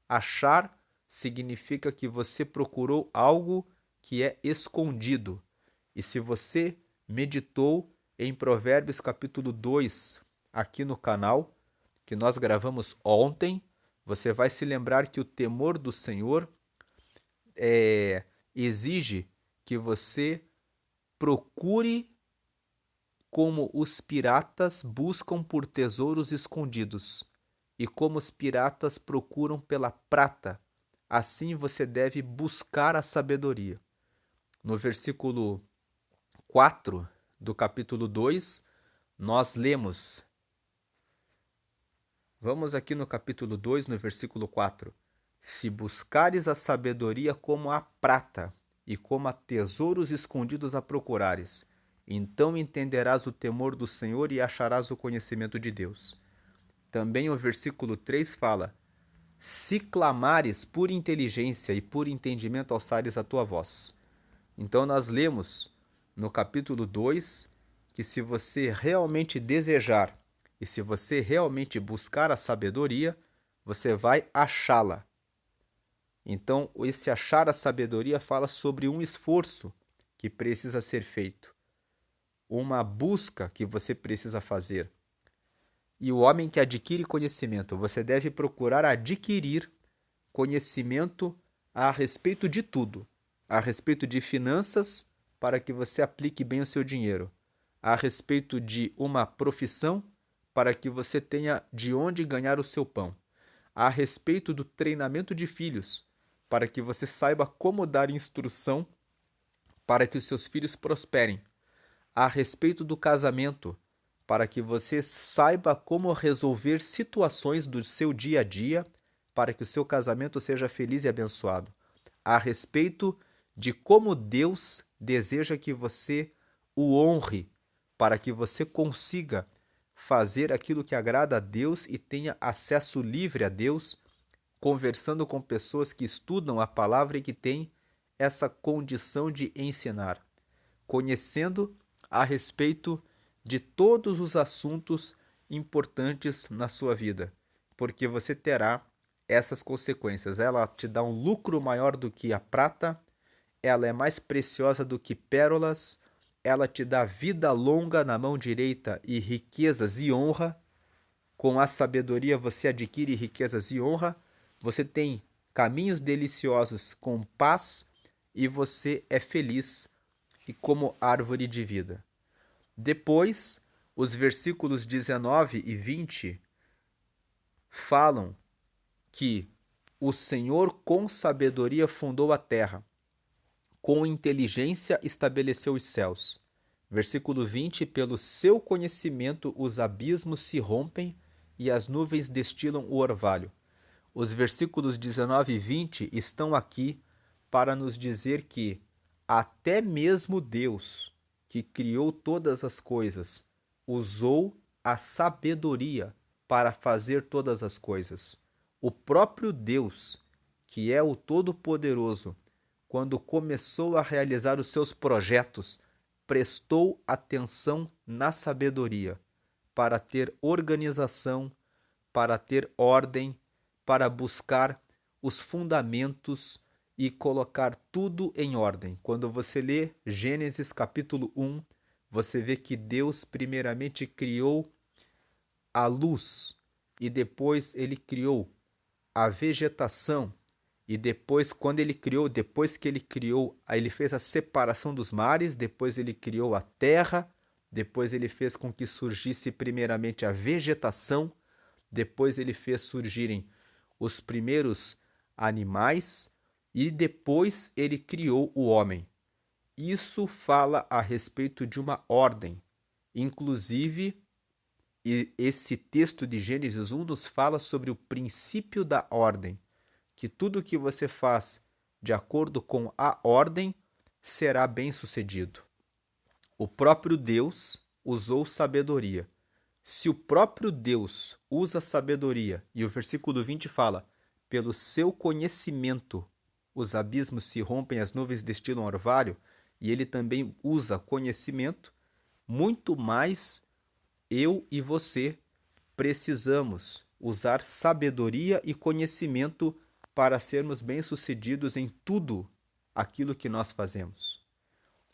Achar significa que você procurou algo que é escondido. E se você meditou em Provérbios capítulo 2 aqui no canal, que nós gravamos ontem, Você vai se lembrar que o temor do Senhor exige que você procure como os piratas buscam por tesouros escondidos e como os piratas procuram pela prata, assim você deve buscar a sabedoria. No versículo 4 do capítulo 2, nós lemos. Vamos aqui no capítulo 2, no versículo 4. Se buscares a sabedoria como a prata e como a tesouros escondidos a procurares, então entenderás o temor do Senhor e acharás o conhecimento de Deus. Também o versículo 3 fala: se clamares por inteligência e por entendimento alçares a tua voz. Então nós lemos no capítulo 2 que se você realmente desejar e se você realmente buscar a sabedoria, você vai achá-la. Então, esse achar a sabedoria fala sobre um esforço que precisa ser feito, uma busca que você precisa fazer. E o homem que adquire conhecimento, você deve procurar adquirir conhecimento a respeito de tudo, a respeito de finanças, para que você aplique bem o seu dinheiro, a respeito de uma profissão, para que você tenha de onde ganhar o seu pão, a respeito do treinamento de filhos, para que você saiba como dar instrução para que os seus filhos prosperem, a respeito do casamento, para que você saiba como resolver situações do seu dia a dia, para que o seu casamento seja feliz e abençoado, a respeito de como Deus deseja que você o honre, para que você consiga fazer aquilo que agrada a Deus e tenha acesso livre a Deus, conversando com pessoas que estudam a palavra e que têm essa condição de ensinar, conhecendo a respeito de todos os assuntos importantes na sua vida, porque você terá essas consequências. Ela te dá um lucro maior do que a prata, ela é mais preciosa do que pérolas, ela te dá vida longa na mão direita e riquezas e honra. Com a sabedoria você adquire riquezas e honra, você tem caminhos deliciosos com paz e você é feliz e como árvore de vida. Depois, os versículos 19 e 20 falam que o Senhor com sabedoria fundou a terra, com inteligência estabeleceu os céus. Versículo 20, pelo seu conhecimento os abismos se rompem e as nuvens destilam o orvalho. Os versículos 19 e 20 estão aqui para nos dizer que até mesmo Deus, que criou todas as coisas, usou a sabedoria para fazer todas as coisas. O próprio Deus, que é o Todo-Poderoso, quando começou a realizar os seus projetos, prestou atenção na sabedoria para ter organização, para ter ordem, para buscar os fundamentos e colocar tudo em ordem. Quando você lê Gênesis capítulo 1, você vê que Deus primeiramente criou a luz e depois ele criou a vegetação e depois depois que ele criou, aí ele fez a separação dos mares, depois ele criou a terra, depois ele fez com que surgisse primeiramente a vegetação, depois ele fez surgirem os primeiros animais e depois ele criou o homem. Isso fala a respeito de uma ordem. Inclusive, esse texto de Gênesis 1 nos fala sobre o princípio da ordem, que tudo que você faz de acordo com a ordem será bem-sucedido. O próprio Deus usou sabedoria. Se o próprio Deus usa sabedoria, e o versículo 20 fala, pelo seu conhecimento os abismos se rompem, as nuvens destilam orvalho, e ele também usa conhecimento, muito mais eu e você precisamos usar sabedoria e conhecimento para sermos bem-sucedidos em tudo aquilo que nós fazemos.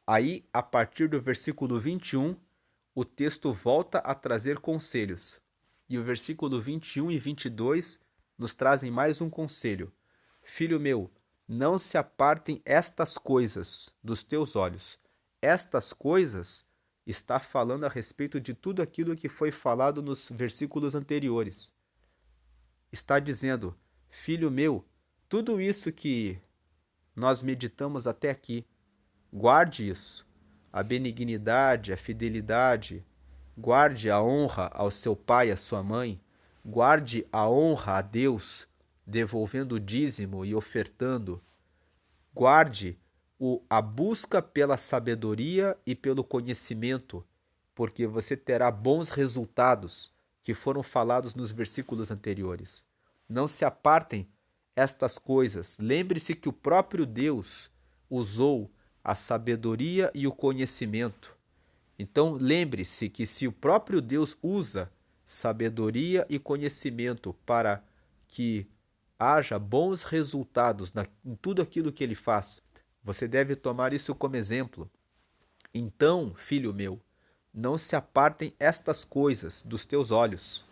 Aí, a partir do versículo 21, o texto volta a trazer conselhos. E o versículo 21 e 22 nos trazem mais um conselho. Filho meu, não se apartem estas coisas dos teus olhos. Estas coisas está falando a respeito de tudo aquilo que foi falado nos versículos anteriores. Está dizendo, filho meu, tudo isso que nós meditamos até aqui, guarde isso. A benignidade, a fidelidade, guarde a honra ao seu pai e à sua mãe, guarde a honra a Deus, devolvendo o dízimo e ofertando. Guarde a busca pela sabedoria e pelo conhecimento, porque você terá bons resultados que foram falados nos versículos anteriores. Não se apartem estas coisas. Lembre-se que o próprio Deus usou a sabedoria e o conhecimento. Então, lembre-se que se o próprio Deus usa sabedoria e conhecimento para que haja bons resultados em tudo aquilo que ele faz, você deve tomar isso como exemplo. Então, filho meu, não se apartem estas coisas dos teus olhos.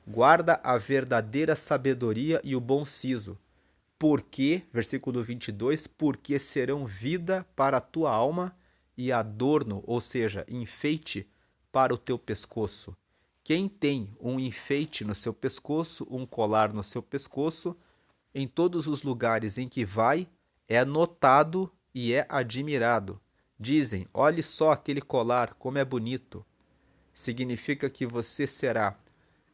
Guarda a verdadeira sabedoria e o bom siso. Porque, versículo 22, porque serão vida para a tua alma e adorno, ou seja, enfeite para o teu pescoço. Quem tem um enfeite no seu pescoço, um colar no seu pescoço, em todos os lugares em que vai, é notado e é admirado. Dizem, olhe só aquele colar, como é bonito. Significa que você será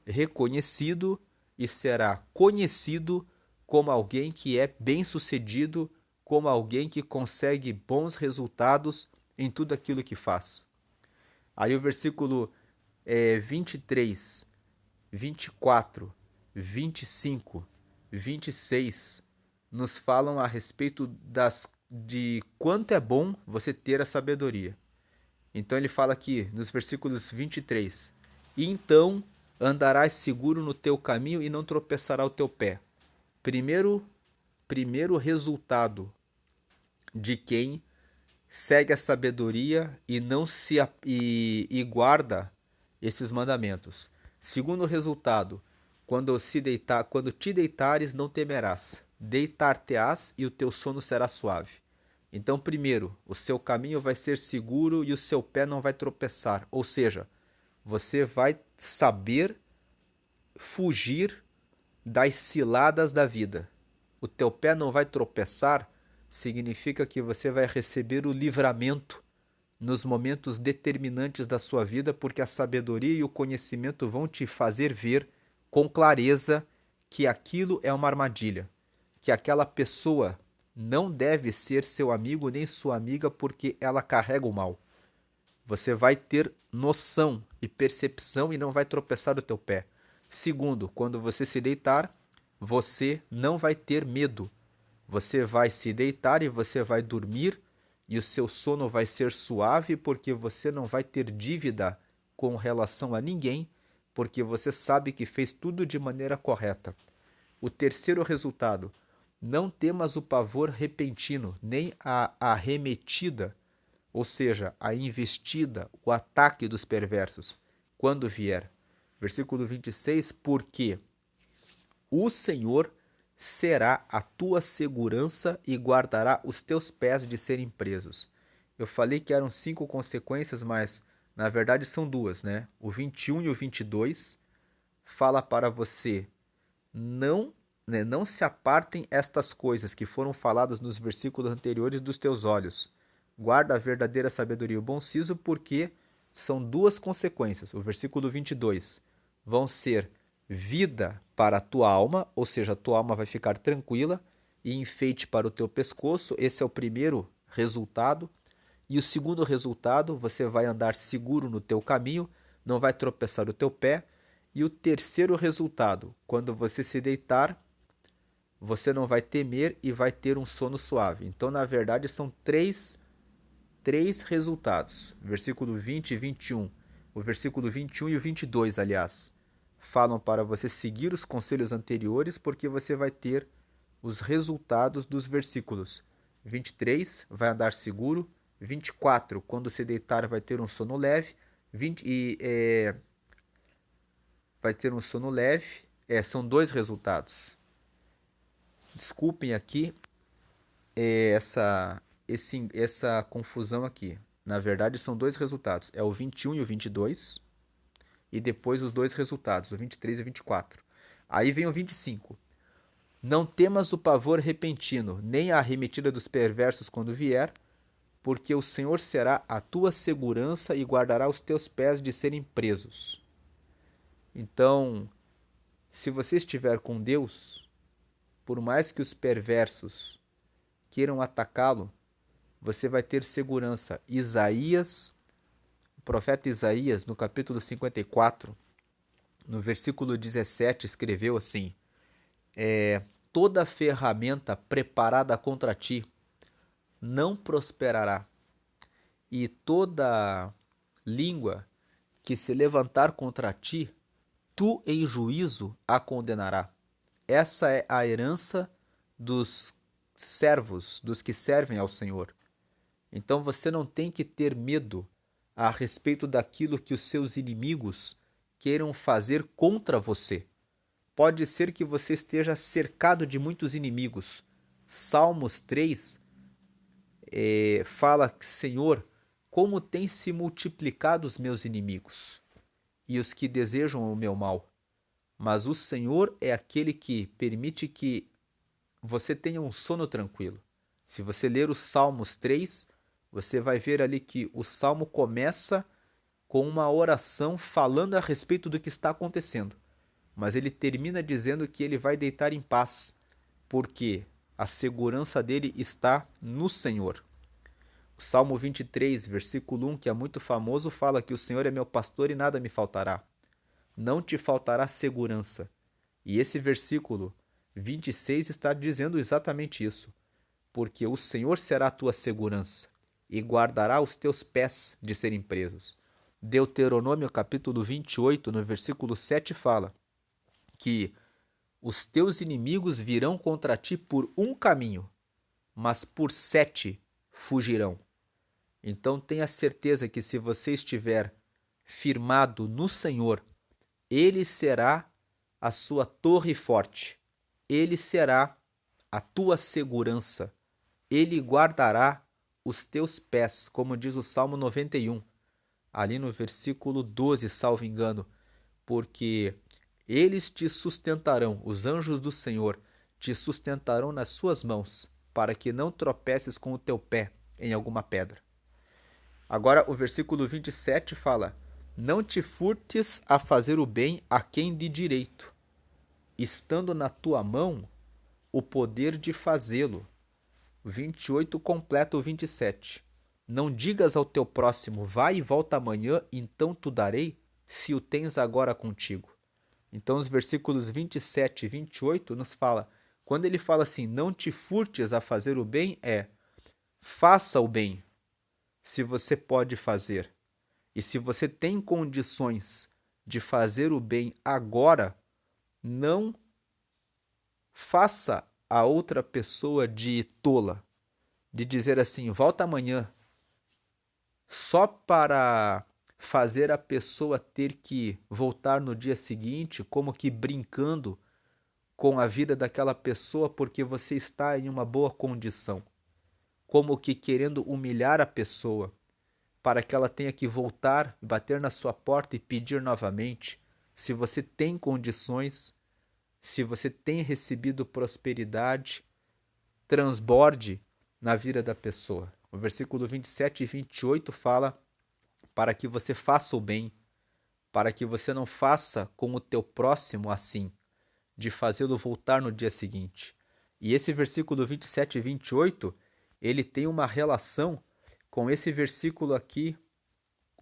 reconhecido e será conhecido como alguém que é bem-sucedido, como alguém que consegue bons resultados em tudo aquilo que faz. Aí o versículo 23, 24, 25, 26 nos falam a respeito de quanto é bom você ter a sabedoria. Então ele fala aqui nos versículos 23, e então andarás seguro no teu caminho e não tropeçará o teu pé. Primeiro resultado de quem segue a sabedoria e não e guarda esses mandamentos. Segundo resultado, quando te deitares, não temerás. Deitar-te-ás e o teu sono será suave. Então, primeiro, o seu caminho vai ser seguro e o seu pé não vai tropeçar. Ou seja, você vai saber fugir das ciladas da vida. O teu pé não vai tropeçar, significa que você vai receber o livramento nos momentos determinantes da sua vida, porque a sabedoria e o conhecimento vão te fazer ver com clareza que aquilo é uma armadilha, que aquela pessoa não deve ser seu amigo nem sua amiga porque ela carrega o mal. Você vai ter noção e percepção e não vai tropeçar o teu pé. Segundo, quando você se deitar, você não vai ter medo. Você vai se deitar e você vai dormir e o seu sono vai ser suave porque você não vai ter dívida com relação a ninguém, porque você sabe que fez tudo de maneira correta. O terceiro resultado, não temas o pavor repentino, nem a arremetida, ou seja, a investida, o ataque dos perversos, quando vier. Versículo 26, porque o Senhor será a tua segurança e guardará os teus pés de serem presos. Eu falei que eram 5 consequências, mas na verdade são 2, né? O 21 e o 22 fala para você não se apartem estas coisas que foram faladas nos versículos anteriores dos teus olhos. Guarda a verdadeira sabedoria e o bom siso, porque são 2 consequências. O versículo 22 vão ser vida para a tua alma, ou seja, a tua alma vai ficar tranquila, e enfeite para o teu pescoço. Esse é o primeiro resultado. E o segundo resultado, você vai andar seguro no teu caminho, não vai tropeçar o teu pé. E o terceiro resultado, quando você se deitar, você não vai temer e vai ter um sono suave. Então, na verdade, são três resultados. Versículo 20 e 21. O versículo 21 e o 22, aliás, falam para você seguir os conselhos anteriores, porque você vai ter os resultados dos versículos. 23, vai andar seguro. 24, quando se deitar, vai ter um sono leve. Vai ter um sono leve. São dois resultados. Desculpem aqui essa confusão aqui. Na verdade, são dois resultados. É o 21 e o 22, e depois os dois resultados, o 23 e o 24. Aí vem o 25. Não temas o pavor repentino, nem a arremetida dos perversos quando vier, porque o Senhor será a tua segurança e guardará os teus pés de serem presos. Então, se você estiver com Deus, por mais que os perversos queiram atacá-lo, você vai ter segurança. O profeta Isaías, no capítulo 54, no versículo 17, escreveu assim: toda ferramenta preparada contra ti não prosperará, e toda língua que se levantar contra ti, tu em juízo a condenará. Essa é a herança dos servos, dos que servem ao Senhor. Então você não tem que ter medo a respeito daquilo que os seus inimigos queiram fazer contra você. Pode ser que você esteja cercado de muitos inimigos. Salmos 3 fala: Senhor, como têm se multiplicado os meus inimigos e os que desejam o meu mal. Mas o Senhor é aquele que permite que você tenha um sono tranquilo. Se você ler os Salmos 3, você vai ver ali que o salmo começa com uma oração falando a respeito do que está acontecendo. Mas ele termina dizendo que ele vai deitar em paz, porque a segurança dele está no Senhor. O Salmo 23, versículo 1, que é muito famoso, fala que o Senhor é meu pastor e nada me faltará. Não te faltará segurança. E esse versículo 26 está dizendo exatamente isso. Porque o Senhor será a tua segurança e guardará os teus pés de serem presos. Deuteronômio capítulo 28, no versículo 7, fala que os teus inimigos virão contra ti por um caminho, mas por 7 fugirão. Então tenha certeza que se você estiver firmado no Senhor, Ele será a sua torre forte, Ele será a tua segurança, Ele guardará os teus pés, como diz o Salmo 91, ali no versículo 12, salvo engano, porque eles te sustentarão, os anjos do Senhor te sustentarão nas suas mãos, para que não tropeces com o teu pé em alguma pedra. Agora o versículo 27 fala: não te furtes a fazer o bem a quem de direito, estando na tua mão o poder de fazê-lo. 28 completa o 27. Não digas ao teu próximo: vai e volta amanhã, então tu darei, se o tens agora contigo. Então os versículos 27 e 28 nos fala, quando ele fala assim, não te furtes a fazer o bem, faça o bem, se você pode fazer. E se você tem condições de fazer o bem agora, não faça a outra pessoa de tola, de dizer assim, volta amanhã, só para fazer a pessoa ter que voltar no dia seguinte, como que brincando com a vida daquela pessoa porque você está em uma boa condição, como que querendo humilhar a pessoa para que ela tenha que voltar, bater na sua porta e pedir novamente. Se você tem condições, se você tem recebido prosperidade, transborde na vida da pessoa. O versículo 27 e 28 fala para que você faça o bem, para que você não faça com o teu próximo assim, de fazê-lo voltar no dia seguinte. E esse versículo 27 e 28, ele tem uma relação com esse versículo aqui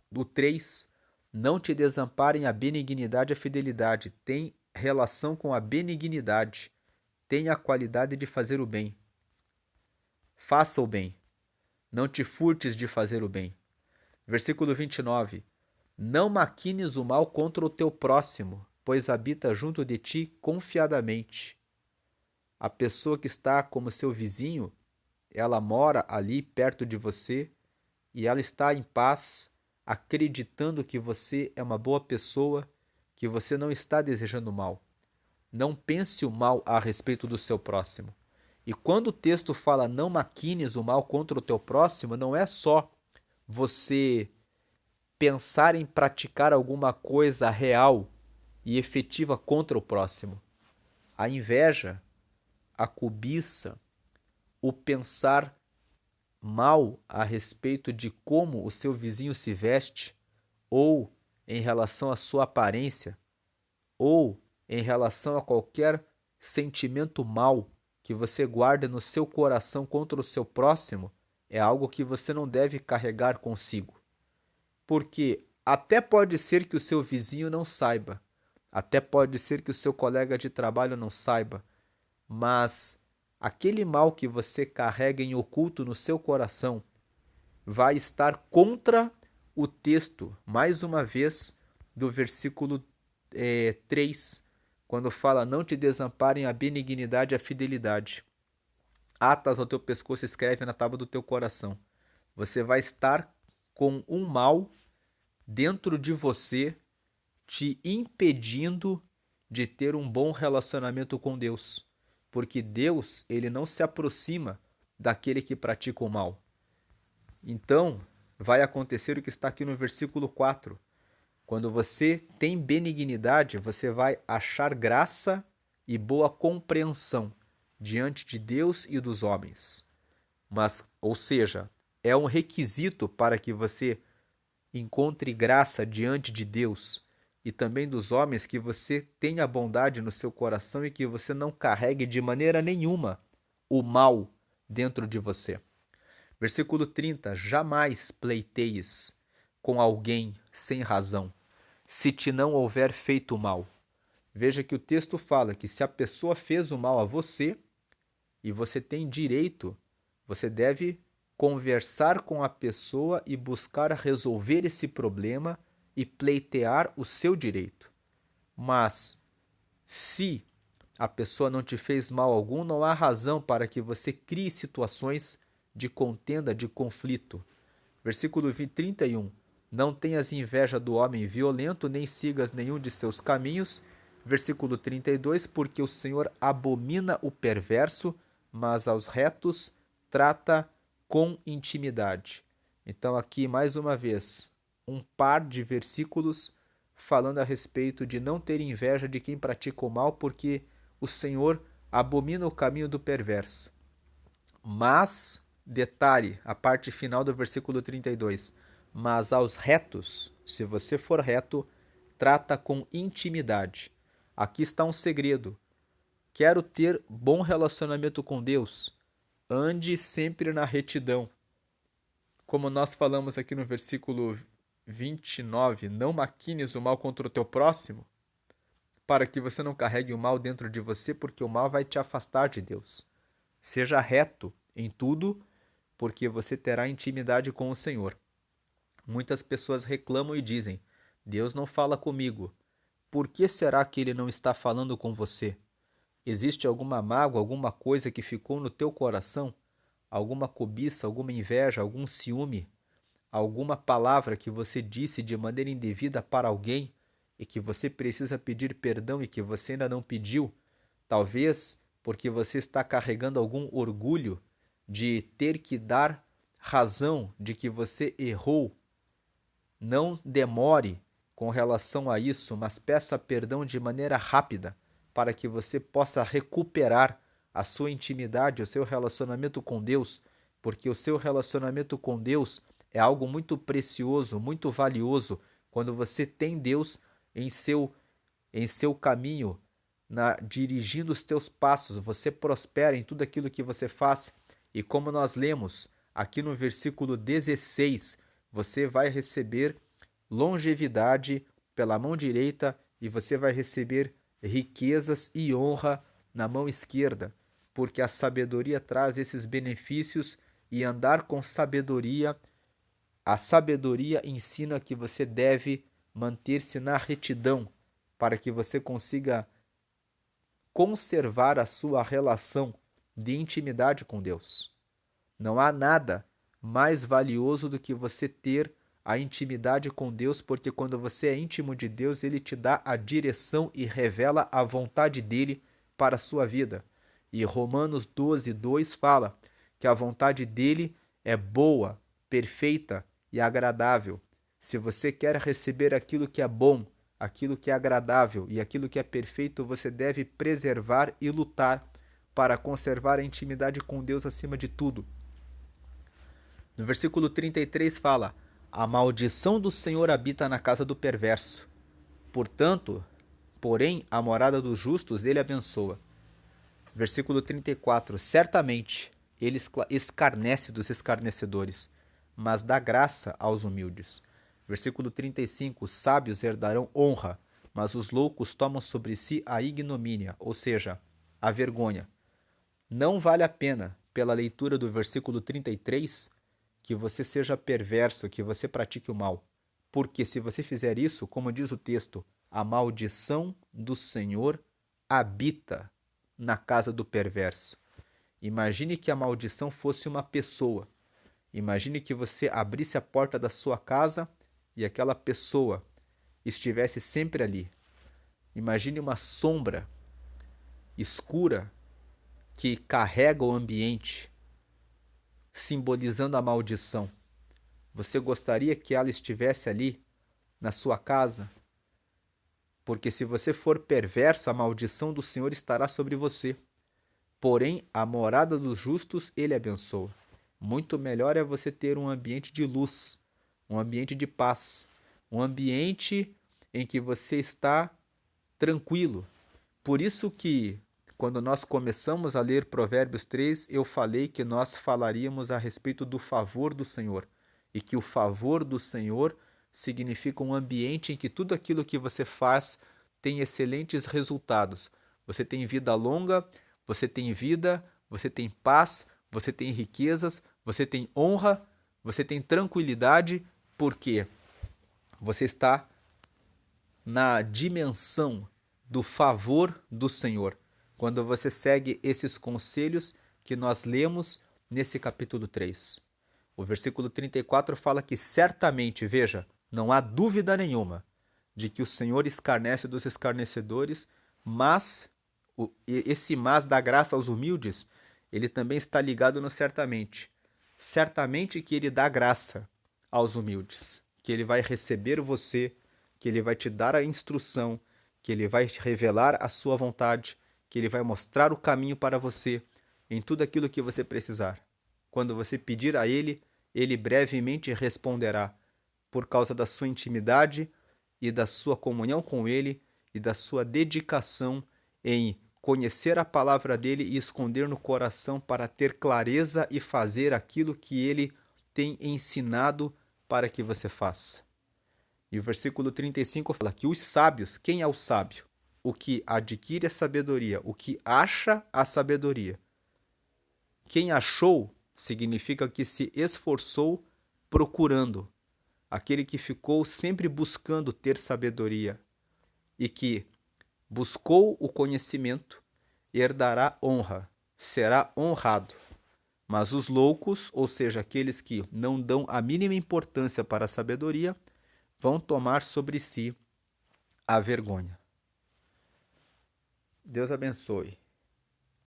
do 3, não te desamparem a benignidade e a fidelidade. Tem relação com a benignidade, tem a qualidade de fazer o bem. Faça o bem, não te furtes de fazer o bem. Versículo 29, não maquines o mal contra o teu próximo, pois habita junto de ti confiadamente. A pessoa que está como seu vizinho, ela mora ali perto de você e ela está em paz, acreditando que você é uma boa pessoa, que você não está desejando mal. não pense o mal a respeito do seu próximo. E quando o texto fala não maquines o mal contra o teu próximo, não é só você pensar em praticar alguma coisa real e efetiva contra o próximo. A inveja, a cobiça, o pensar mal a respeito de como o seu vizinho se veste, ou em relação à sua aparência, ou em relação a qualquer sentimento mal que você guarde no seu coração contra o seu próximo, é algo que você não deve carregar consigo. Porque até pode ser que o seu vizinho não saiba, até pode ser que o seu colega de trabalho não saiba, mas aquele mal que você carrega em oculto no seu coração vai estar contra o texto, mais uma vez, do versículo 3, quando fala: não te desamparem a benignidade e a fidelidade. Atas ao teu pescoço, escreve na tábua do teu coração. Você vai estar com um mal dentro de você, te impedindo de ter um bom relacionamento com Deus. Porque Deus, ele não se aproxima daquele que pratica o mal. Então, vai acontecer o que está aqui no versículo 4. Quando você tem benignidade, você vai achar graça e boa compreensão diante de Deus e dos homens. Mas, ou seja, é um requisito para que você encontre graça diante de Deus e também dos homens, que você tenha bondade no seu coração e que você não carregue de maneira nenhuma o mal dentro de você. Versículo 30. Jamais pleitees com alguém sem razão, se te não houver feito mal. Veja que o texto fala que se a pessoa fez o mal a você e você tem direito, você deve conversar com a pessoa e buscar resolver esse problema e pleitear o seu direito. Mas se a pessoa não te fez mal algum, não há razão para que você crie situações de contenda, de conflito. Versículo 31. Não tenhas inveja do homem violento, nem sigas nenhum de seus caminhos. Versículo 32. Porque o Senhor abomina o perverso, mas aos retos trata com intimidade. Então aqui, mais uma vez, um par de versículos falando a respeito de não ter inveja de quem pratica o mal, porque o Senhor abomina o caminho do perverso. Mas, detalhe, a parte final do versículo 32, mas aos retos, se você for reto, trata com intimidade. Aqui está um segredo. Quero ter bom relacionamento com Deus, ande sempre na retidão. Como nós falamos aqui no versículo 29, não maquines o mal contra o teu próximo, para que você não carregue o mal dentro de você, porque o mal vai te afastar de Deus. Seja reto em tudo, porque você terá intimidade com o Senhor. Muitas pessoas reclamam e dizem: Deus não fala comigo. Por que será que Ele não está falando com você? Existe alguma mágoa, alguma coisa que ficou no teu coração? Alguma cobiça, alguma inveja, algum ciúme? Alguma palavra que você disse de maneira indevida para alguém e que você precisa pedir perdão e que você ainda não pediu? Talvez porque você está carregando algum orgulho de ter que dar razão de que você errou. Não demore com relação a isso, mas peça perdão de maneira rápida, para que você possa recuperar a sua intimidade, o seu relacionamento com Deus, porque o seu relacionamento com Deus é algo muito precioso, muito valioso, quando você tem Deus em seu caminho, dirigindo os teus passos, você prospera em tudo aquilo que você faz. E como nós lemos aqui no versículo 16, você vai receber longevidade pela mão direita e você vai receber riquezas e honra na mão esquerda, porque a sabedoria traz esses benefícios e andar com sabedoria, a sabedoria ensina que você deve manter-se na retidão para que você consiga conservar a sua relação de intimidade com Deus. Não há nada mais valioso do que você ter a intimidade com Deus, porque quando você é íntimo de Deus, Ele te dá a direção e revela a vontade dEle para a sua vida. E Romanos 12:2 fala que a vontade dEle é boa, perfeita e agradável. Se você quer receber aquilo que é bom, aquilo que é agradável e aquilo que é perfeito, você deve preservar e lutar para conservar a intimidade com Deus acima de tudo. No versículo 33 fala: a maldição do Senhor habita na casa do perverso. Porém, a morada dos justos ele abençoa. Versículo 34: certamente ele escarnece dos escarnecedores, mas dá graça aos humildes. Versículo 35: os sábios herdarão honra, mas os loucos tomam sobre si a ignomínia, ou seja, a vergonha. Não vale a pena, pela leitura do versículo 33, que você seja perverso, que você pratique o mal. Porque se você fizer isso, como diz o texto, a maldição do Senhor habita na casa do perverso. Imagine que a maldição fosse uma pessoa. Imagine que você abrisse a porta da sua casa e aquela pessoa estivesse sempre ali. Imagine uma sombra escura que carrega o ambiente, simbolizando a maldição. Você gostaria que ela estivesse ali na sua casa? Porque se você for perverso, a maldição do Senhor estará sobre você. Porém, a morada dos justos ele abençoa. Muito melhor é você ter um ambiente de luz, um ambiente de paz, um ambiente em que você está tranquilo. Por isso que, quando nós começamos a ler Provérbios 3, eu falei que nós falaríamos a respeito do favor do Senhor. E que o favor do Senhor significa um ambiente em que tudo aquilo que você faz tem excelentes resultados. Você tem vida longa, você tem vida, você tem paz, você tem riquezas, você tem honra, você tem tranquilidade, porque você está na dimensão do favor do Senhor, quando você segue esses conselhos que nós lemos nesse capítulo 3. O versículo 34 fala que certamente, veja, não há dúvida nenhuma de que o Senhor escarnece dos escarnecedores, mas esse mas dá graça aos humildes, ele também está ligado no certamente. Certamente que ele dá graça aos humildes, que ele vai receber você, que ele vai te dar a instrução, que ele vai revelar a sua vontade, que ele vai mostrar o caminho para você em tudo aquilo que você precisar. Quando você pedir a ele, ele brevemente responderá, por causa da sua intimidade e da sua comunhão com ele e da sua dedicação em conhecer a palavra dele e esconder no coração para ter clareza e fazer aquilo que ele tem ensinado para que você faça. E o versículo 35 fala que os sábios, quem é o sábio? O que adquire a sabedoria, o que acha a sabedoria. Quem achou significa que se esforçou procurando. Aquele que ficou sempre buscando ter sabedoria e que buscou o conhecimento, herdará honra, será honrado. Mas os loucos, ou seja, aqueles que não dão a mínima importância para a sabedoria, vão tomar sobre si a vergonha. Deus abençoe.